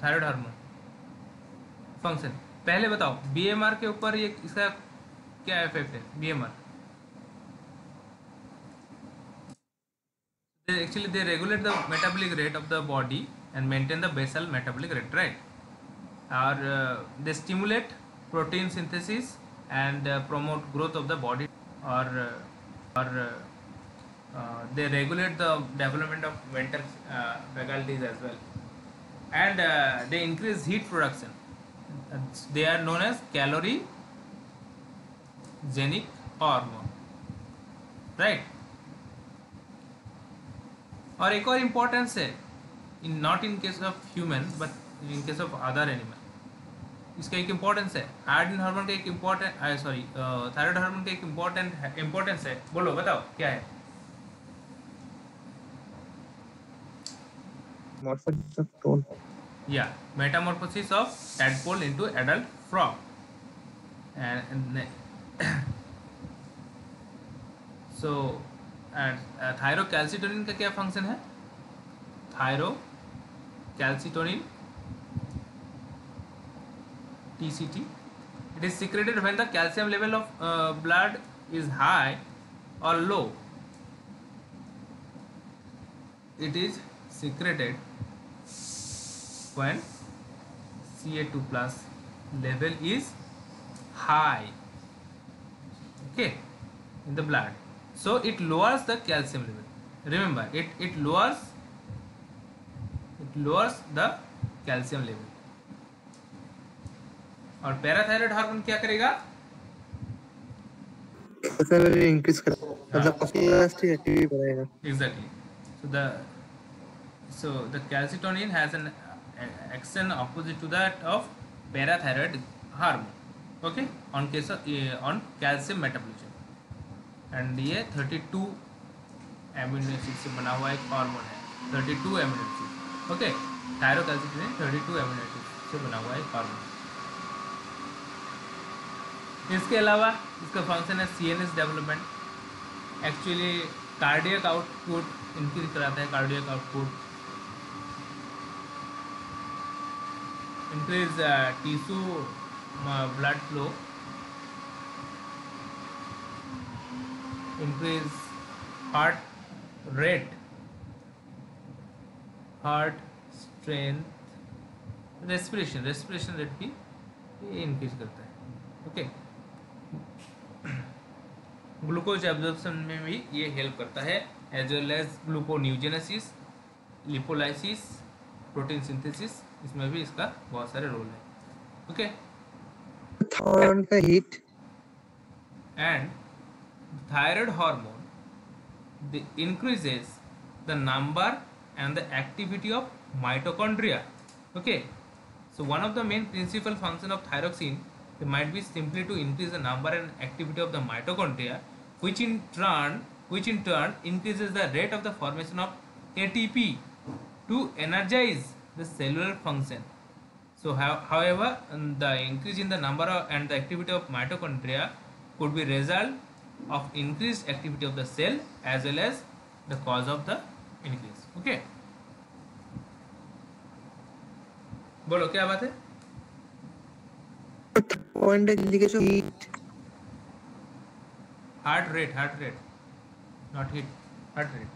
thyroid hormone. Function पहले बताओ, बीएमआर के ऊपर ये इसका क्या इफेक्ट है? BMR actually they regulate the metabolic rate of the body and maintain the basal metabolic rate, right? Or they stimulate protein synthesis and promote growth of the body, or they regulate the development of mental faculties as well, and they increase heat production. They are known as calorie genic hormone, right? और एक और importance है, in not in case of human but in case of other animal, इसका एक importance है। Iodine hormone का एक important thyroid hormone का एक इम्पोर्टेंस है। बोलो बताओ क्या है? Morphosis of tone. या Metamorphosis of tadpole into adult frog. And so thyrocalcitonin का क्या फंक्शन है? Thyrocalcitonin TCT, it is secreted when the calcium level of blood is high or low. It is secreted when Ca2 plus level is high, okay, in the blood. So it lowers the calcium level. Remember, it lowers the calcium level. और parathyroid hormone क्या करेगा? Increase कर, मतलब muscular activity बढ़ाएगा। Exactly. So the calcitonin has an action opposite to that of parathyroid hormone, okay, on calcium metabolism. And ये 32 amino acid से बना हुआ एक हार्मोन है, 32 amino acid, okay. Thyrocalcitonin 32 amino acid से बना हुआ एक हार्मोन। इसके अलावा इसका फंक्शन है CNS development, actually cardiac output increase कराता है, cardiac output, increase tissue blood flow, increase heart rate, heart strength, respiration rate भी ये इंक्रीज करता है, ओके। ग्लूकोज एब्जॉर्प्शन में भी ये हेल्प करता है, as well as gluconeogenesis, lipolysis, protein synthesis, इसमें भी इसका बहुत सारे रोल है, ओके। थायराइड का heat and thyroid hormone increases the number and the activity of mitochondria, okay. So one of the main principal function of thyroxine might be simply to increase the number and activity of the mitochondria, which in turn increases the rate of the formation of ATP to energize the cellular function. So however, the increase in the number and the activity of mitochondria could be result of increased activity of the cell as well as the cause of the increase, okay. बोलो क्या बात है? Point indication heat, heart rate, not heat, heart rate.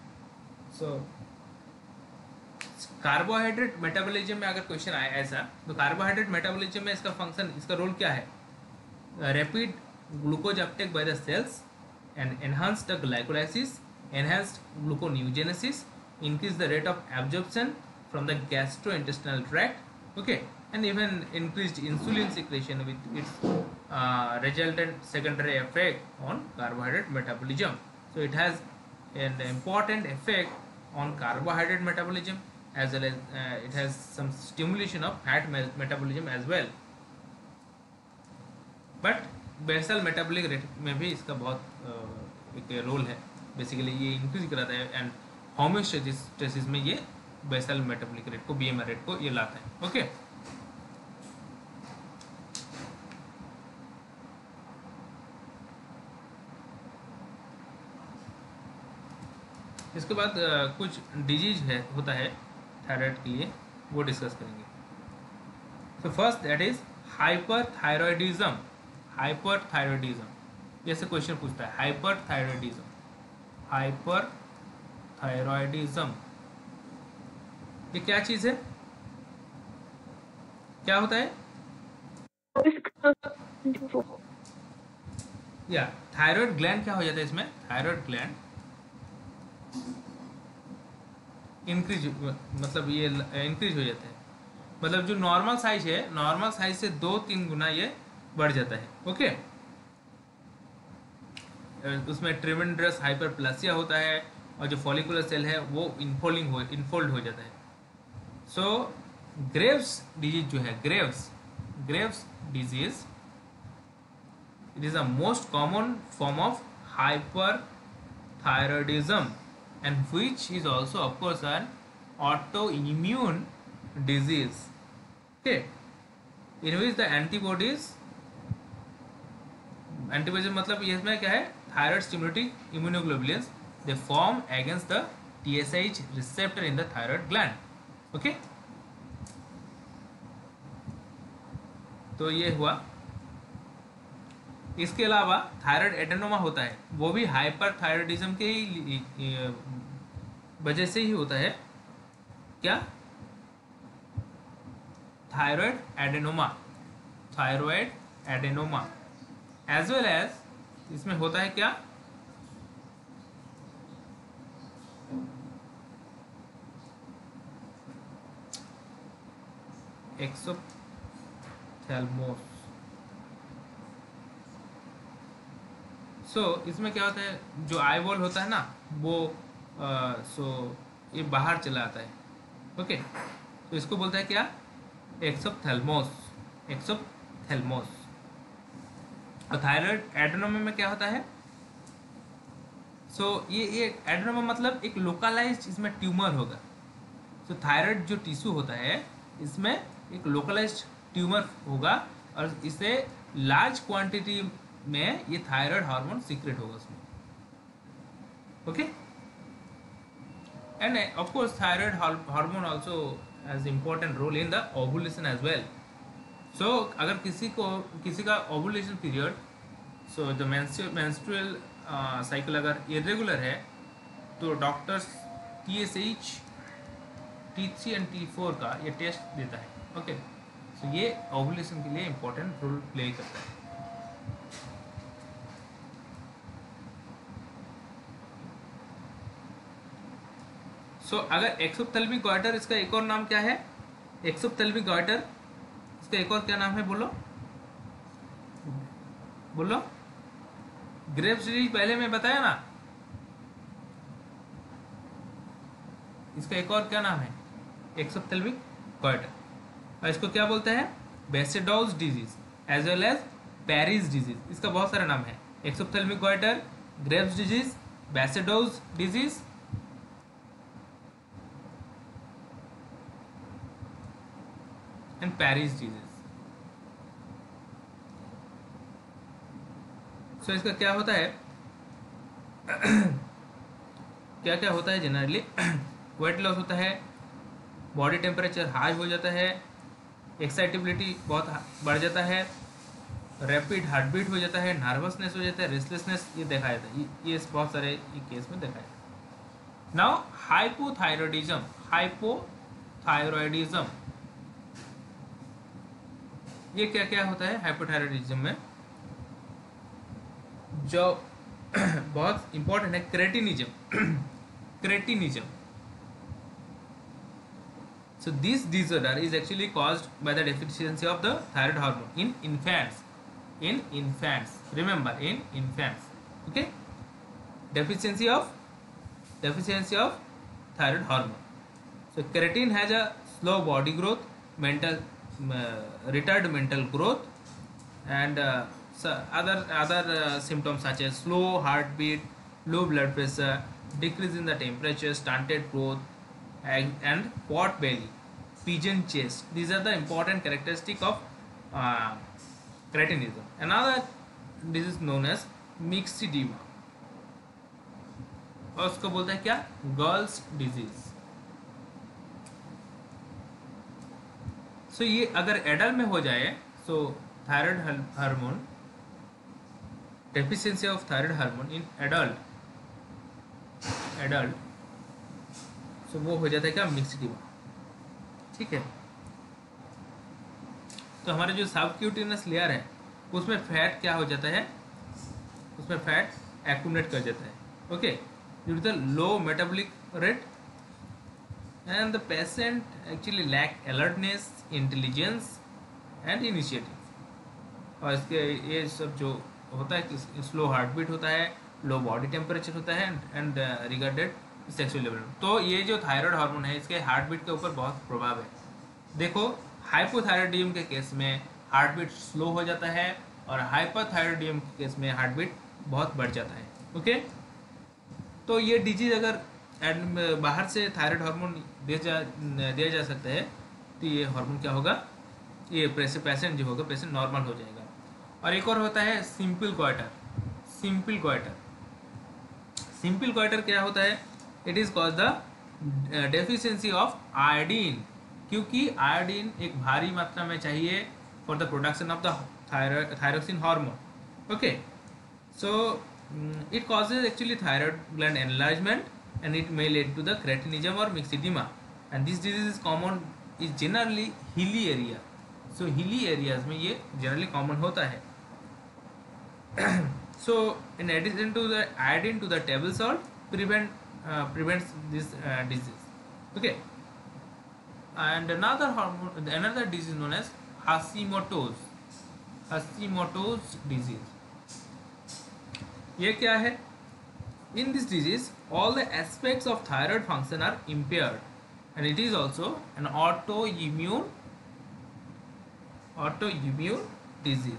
So carbohydrate metabolism में अगर question आए ऐसा, तो carbohydrate metabolism में इसका फंक्शन, इसका रोल क्या है? Rapid glucose uptake by the cells and enhance the glycolysis, enhanced gluconeogenesis, increase the rate of absorption from the gastrointestinal tract, okay, and even increased insulin secretion with its resultant secondary effect on carbohydrate metabolism. So it has an important effect on carbohydrate metabolism as well as it has some stimulation of fat metabolism as well, but basal metabolic rate में भी इसका बहुत एक role है। Basically ये increase कराता है and homeostasis में ये बेसल मेटाबॉलिक रेट को, BMR रेट को ये लाता है। ओके, इसके बाद कुछ डिजीज है होता है थायराइड के लिए, वो डिस्कस करेंगे। तो first that is hyperthyroidism. Hyperthyroidism, जैसे क्वेश्चन पूछता है हाइपरथायरॉयडिज्म, हाइपरथायरॉयडिज्म ये क्या चीज है, क्या होता है? या थायराइड ग्लैंड क्या हो जाता है इसमें? थायराइड ग्लैंड इंक्रीज, मतलब ये इंक्रीज हो जाता है, मतलब जो नॉर्मल साइज है, नॉर्मल साइज से 2-3 गुना ये बढ़ जाता है। ओके, उसमें ट्रिमेंड्रस हाइपरप्लासिया होता है और जो फॉलिकुलर सेल है वो इनफोल्ड हो जाता है। सो ग्रेव्स डिजीज जो है, Graves disease, it is the most common form of hyperthyroidism and which is also of course an autoimmune disease, okay, in which the antibodies मतलब ये इसमें क्या है, thyroid stimulating immunoglobulins, they form against the TSH receptor in the thyroid gland. okay, तो ये हुआ। इसके अलावा थायराइड एडेनोमा होता है, वो भी हाइपरथायरॉयडिज्म के ही वजह से ही होता है। क्या? Thyroid adenoma as well as इसमें होता है क्या? एक्सोप्थेल्मोस। इसमें क्या होता है, जो आई बॉल होता है ना वो ये बाहर चला आता है। ओके, तो इसको बोलता है क्या? एक्सोप्थेल्मोस। और थायराइड एडेनोमा में क्या होता है? ये एडेनोमा मतलब एक लोकलाइज्ड इसमें ट्यूमर होगा। थायराइड जो टिश्यू होता है इसमें एक लोकलाइज्ड ट्यूमर होगा और इसे लार्ज क्वांटिटी में ये थायराइड हार्मोन सीक्रेट होगा उसमें। Okay, and of course thyroid hormone also has important role in the ovulation as well. अगर किसी का ovulation period, the menstrual cycle अगर इरेगुलर है तो doctors TSH, T3 and T4 का ये टेस्ट देता है। ओके, ये ओवुलेशन के लिए इंपॉर्टेंट रोल प्ले करता है। अगर एक्सोप्थेल्मिक गॉइटर, इसका एक और नाम क्या है? एक्सोप्थेल्मिक गॉइटर, इसका एक और क्या नाम है? बोलो। ग्रेव्स डिजीज पहले मैं बताया ना, इसका एक और क्या नाम है? Exophthalmic goitre. और इसको क्या बोलते हैं? Basedow's disease as well as Parry's disease. इसका बहुत सारा नाम है, exophthalmic goitre, Graves disease, Basedow's disease and Parry's disease. इसका क्या होता है? क्या होता है जनरली? वेट लॉस होता है, बॉडी टेम्परेचर हाई हो जाता है, एक्साइटेबिलिटी बहुत बढ़ जाता है, रैपिड हार्ट बीट हो जाता है, नर्वसनेस हो जाता है, रेस्टलेसनेस, ये देखा जाता है। ये बहुत सारे केस में देखा जाता है। नाउ हाइपोथायरॉयडिज्म, ये क्या होता है हाइपोथायरॉयडिज्म में? जो बहुत इंपॉर्टेंट है, cretinism. This disorder is actually caused by the deficiency of the thyroid hormone in infants. Remember, in infants. Okay, deficiency of thyroid hormone. Creatine has a slow body growth, retarded mental growth, and other symptoms such as slow heartbeat, low blood pressure, decrease in the temperature, stunted growth, and pot belly, pigeon chest. These are the important characteristic of cretinism. Another disease known as myxedema, और उसको बोलते हैं क्या, girls disease. सो ये अगर adult में हो जाए, so thyroid hormone deficiency of thyroid hormone in adult so वो हो जाता है क्या, मिक्सडीमा. ठीक है. तो हमारे जो सबक्यूटेनियस लेयर है उसमें फैट क्या हो जाता है, उसमें फैट एक्यूमुलेट कर जाता है. Okay, due to the low metabolic rate and the patient actually lack alertness, intelligence and initiative. और इसके ये सब जो होता है कि स्लो हार्ट बीट होता है, लो बॉडी टेम्परेचर होता है एंड रिगार्डेड सेक्सुअल लेवल. तो ये जो थायराइड हार्मोन है इसके हार्ट बीट के ऊपर बहुत प्रभाव है. देखो, हाइपोथायराइडिज्म के केस में हार्ट बीट स्लो हो जाता है और हाइपरथायराइडिज्म के केस में हार्ट बीट बहुत बढ़ जाता है. ओके, तो ये डिजीज अगर बाहर से थायराइड हार्मोन दिया जा सकता है तो ये हार्मोन क्या होगा, ये पेशेंट जो होगा, पेशेंट नॉर्मल हो जाएगा. और एक और होता है सिंपल क्वार्टर. सिंपल क्वार्टर क्या होता है, it is cause the deficiency of iodine, क्योंकि आयोडीन एक भारी मात्रा में चाहिए for the production of the thyroxine hormone. Okay, so it causes actually thyroid gland enlargement and it may lead to the cretinism or myxedema, and this disease is common is generally hilly area. So hilly areas में ये generally common होता है. So in addition to the iodine to the table salt prevents this disease. Okay, and another disease known as Hashimoto's disease. ये क्या है, in this disease all the aspects of thyroid function are impaired and it is also an autoimmune disease.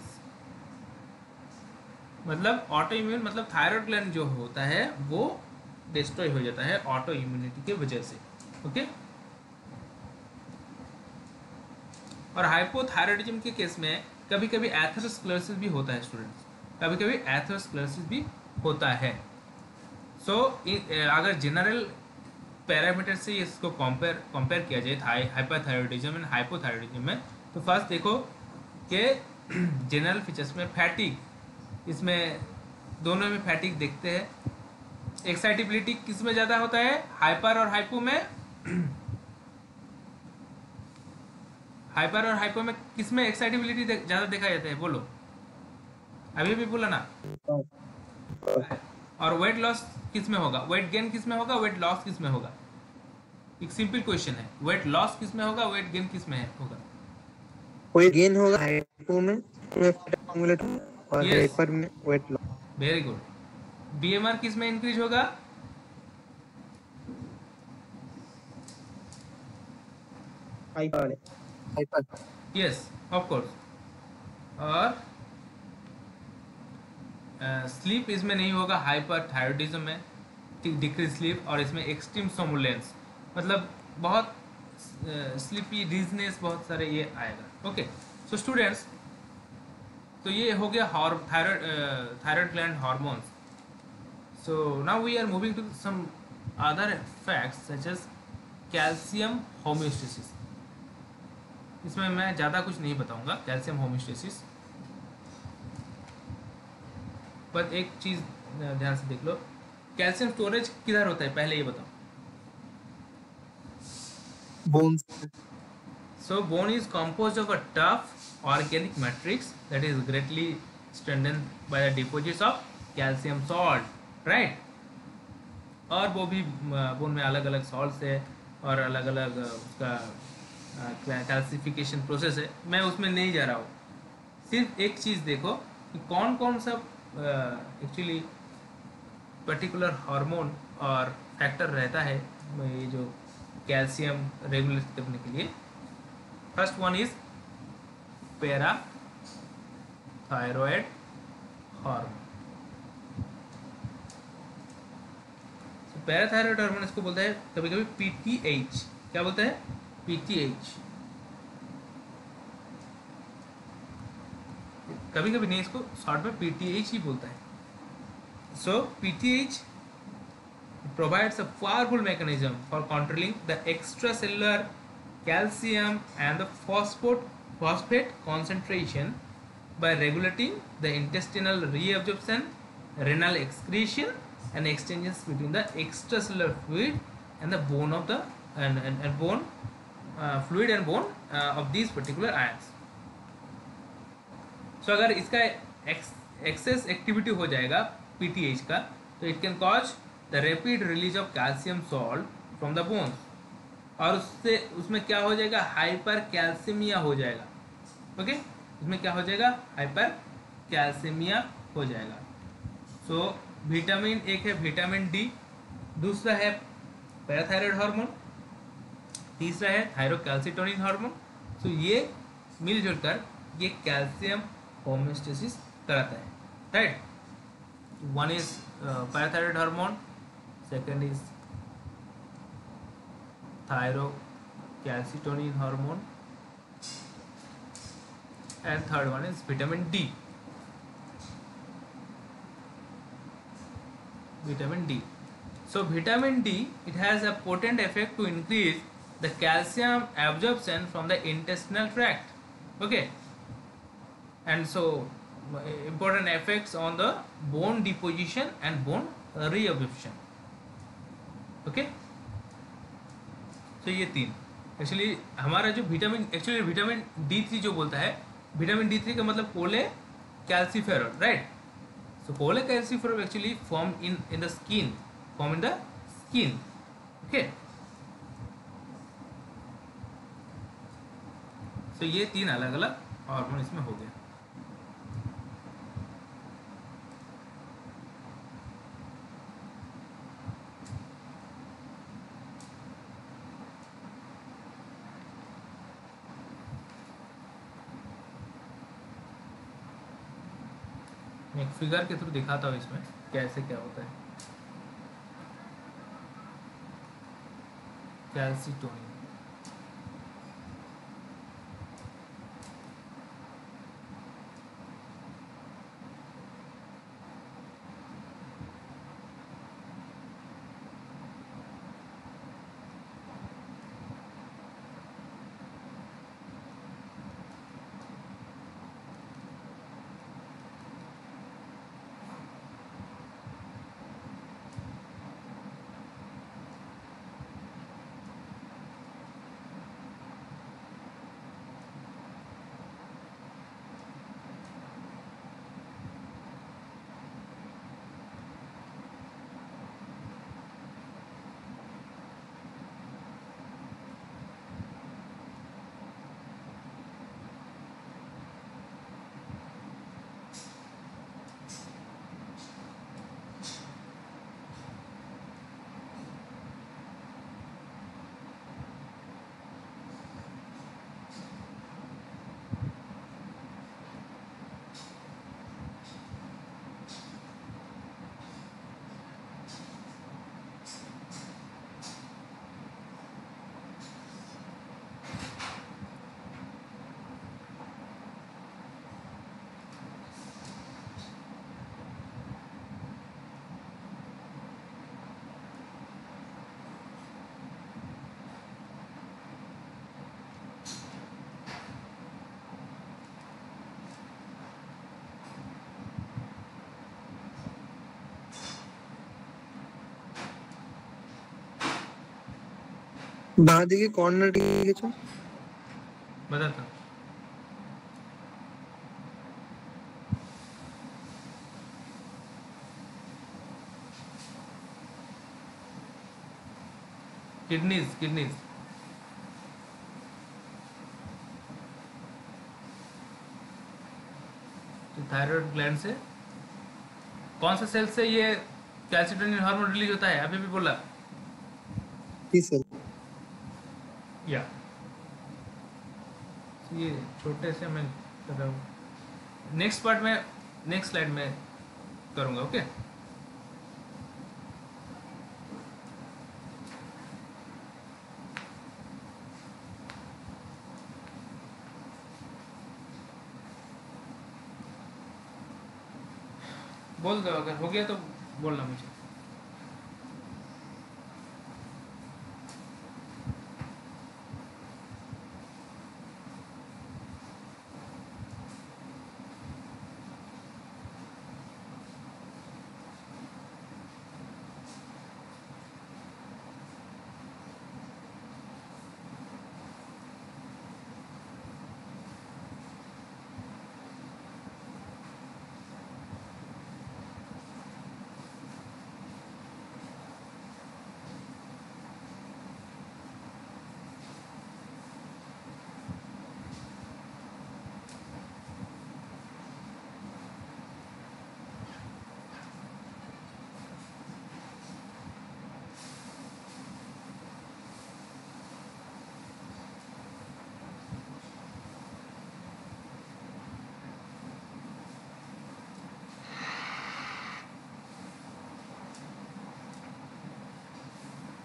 मतलब autoimmune मतलब thyroid gland जो होता है वो destroy हो जाता है ऑटो इम्यूनिटी के वजह से. ओके, और हाइपोथायराइडिज्म के केस में कभी कभी एथेरोस्क्लेरोसिस भी होता है स्टूडेंट्स, कभी कभी एथेरोस्क्लेरोसिस भी होता है. सो अगर जनरल पैरामीटर से इसको कंपेयर किया जाए हाइपरथायराइडिज्म एंड हाइपोथायराइडिज्म में, तो फर्स्ट देखो कि जनरल फीचर्स में फैटिक, इसमें दोनों में फैटिक देखते हैं. एक्साइटेबिलिटी किस में ज़्यादा होता है, हाइपर और हाइपो में किस में एक्साइटेबिलिटी ज़्यादा देखा जाता है, बोलो, अभी भी बोला ना. और वेट लॉस किस में होगा, वेट गेन किस में होगा, वेट लॉस किस में होगा. एक सिंपल क्वेश्चन है, वेट लॉस किस में होगा, वेट गेन किस में होगा. वेट गेन होगा हाइपो में एक्यूमुलेट और हाइपर में weight loss. Very good. BMR किस में इंक्रीज होगा, हाइपर. Yes of course. और स्लीप इसमें नहीं होगा हाइपरथायराइडिज्म में, डिक्रीज स्लीप, और इसमें एक्सट्रीम सोमुलेंस मतलब बहुत स्लीपी डिजनेस बहुत सारे ये आएगा. ओके, सो स्टूडेंट्स, तो ये हो गया thyroid gland hormones. So now we are moving to some other facts such as calcium homeostasis. इसमें मैं ज़्यादा कुछ नहीं बताऊंगा कैल्शियम होम्योस्टेसिस, पर एक चीज़ ध्यान से देख लो, कैल्शियम स्टोरेज किधर होता है पहले ये बताओ. Bones. So bone is composed of a tough organic matrix that is greatly strengthened by the deposits of calcium salt, right? और वो भी बोन में अलग अलग सॉल्ट्स है और अलग अलग उसका कैल्सिफिकेशन प्रोसेस है, मैं उसमें नहीं जा रहा हूँ. सिर्फ एक चीज़ देखो कि कौन कौन सा एक्चुअली पर्टिकुलर हार्मोन और फैक्टर रहता है ये जो कैल्शियम रेगुलेट करने के लिए. First one is parathyroid hormone. Parathyroid hormone इसको बोलता है कभी कभी पीटीएच। क्या बोलता है? पीटीएच। कभी कभी नहीं, इसको शॉर्ट में पीटीएच ही बोलता है। सो PTH provides a powerful mechanism for controlling the extracellular calcium and the phosphate concentration by regulating the intestinal reabsorption, renal excretion, and exchanges between the extracellular fluid and the bone of the and bone fluid and bone of these particular ions. So अगर इसका access activity हो जाएगा PTH का, तो it can cause the rapid release of calcium salt from the bones, और उससे उसमें क्या हो जाएगा? हाइपर कैल्सिमिया हो जाएगा। ओके, उसमें क्या हो जाएगा? हाइपर कैल्सिमिया हो जाएगा। सो विटामिन, एक है विटामिन डी, दूसरा है पैराथायरॉयड हार्मोन, तीसरा है थायरोकैल्सिटोनिन हार्मोन। सो ये मिलजुल कर ये कैल्शियम होम्योस्टेसिस कराता है, right. One is parathyroid hormone, second is thyrocalcitonin hormone, and third one is vitamin D. Vitamin D. So vitamin D, it has a potent effect to increase the calcium absorption from the intestinal tract. Okay, and so important effects on the bone deposition and bone reabsorption. Okay, so ये तीन actually हमारा जो vitamin, actually vitamin D3 जो बोलता है, vitamin D3 का मतलब कोले calciferol, right. So cholecalciferol actually form in the skin, okay. सो ये तीन अलग अलग हार्मोन इसमें हो गए। मैं एक फिगर के थ्रू दिखाता हूँ इसमें कैसे क्या होता है। कैल्सिटोनिन, বাঁ দিকে কর্নার দিকে গেছো, बताता हूँ। किडनीज थायराइड ग्लैंड से कौन सा सेल से ये कैल्सिटोनिन हार्मोन रिलीज होता है? अभी भी बोला टी सेल। या ये छोटे से मैं कर रहा हूँ। नेक्स्ट पार्ट में नेक्स्ट स्लाइड में करूँगा, ओके। बोल दो, अगर हो गया तो बोलना मुझे।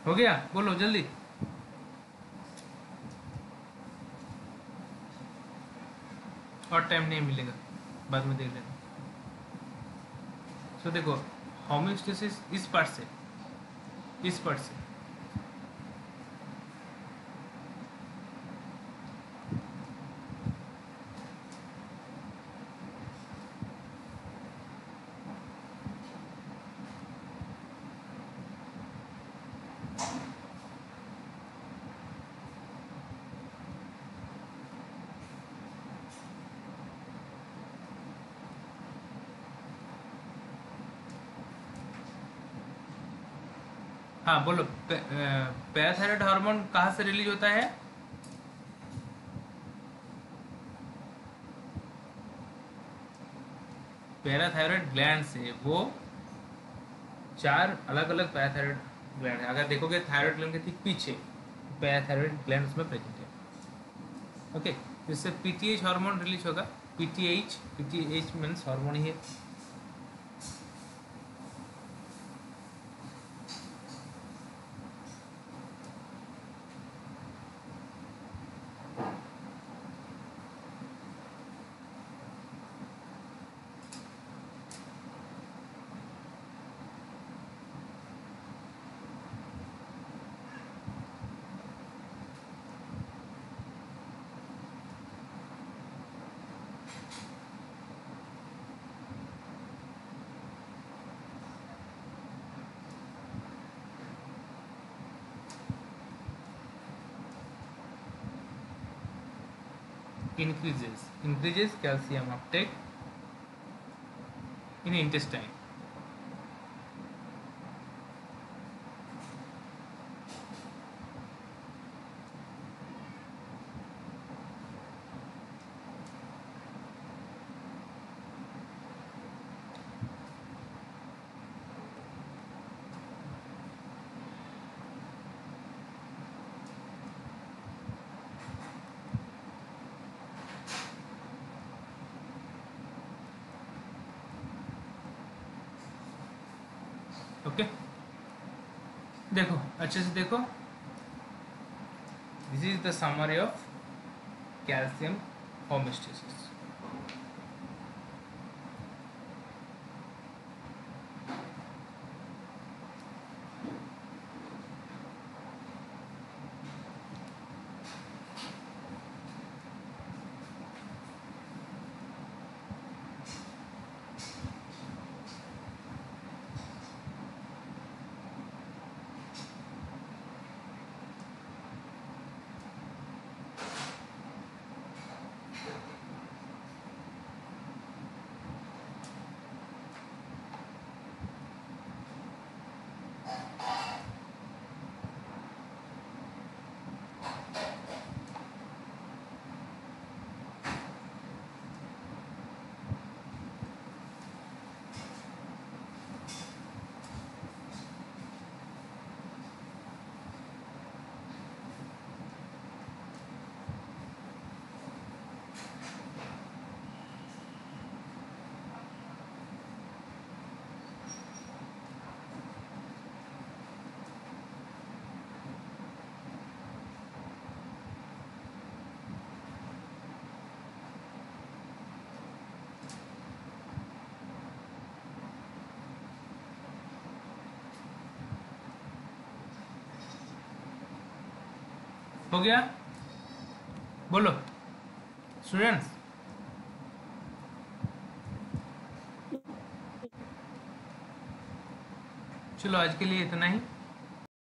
हो गया, बोलो जल्दी। और टाइम नहीं मिलेगा, बाद में देख लेना। सो देखो, होम्योस्टेसिस इस पार्ट से, इस पार्ट से हाँ बोलो, पैराथायराइड हार्मोन कहाँ से रिलीज होता है? पैराथायराइड ग्लैंड से। वो 4 अलग अलग पैराथायराइड ग्लैंड है। अगर देखोगे थायराइड ग्लैंड के ठीक पीछे पैराथायराइड ग्लैंड उसमें प्रेजेंट है। ओके, जिससे पीटीएच हार्मोन रिलीज होगा। पीटीएच, पीटीएच मीन्स हार्मोन ही है। increases calcium uptake in intestine. Okay, देखो अच्छे से देखो, this is the summary of calcium homeostasis. हो गया? बोलो स्टूडेंट्स। चलो आज के लिए इतना ही।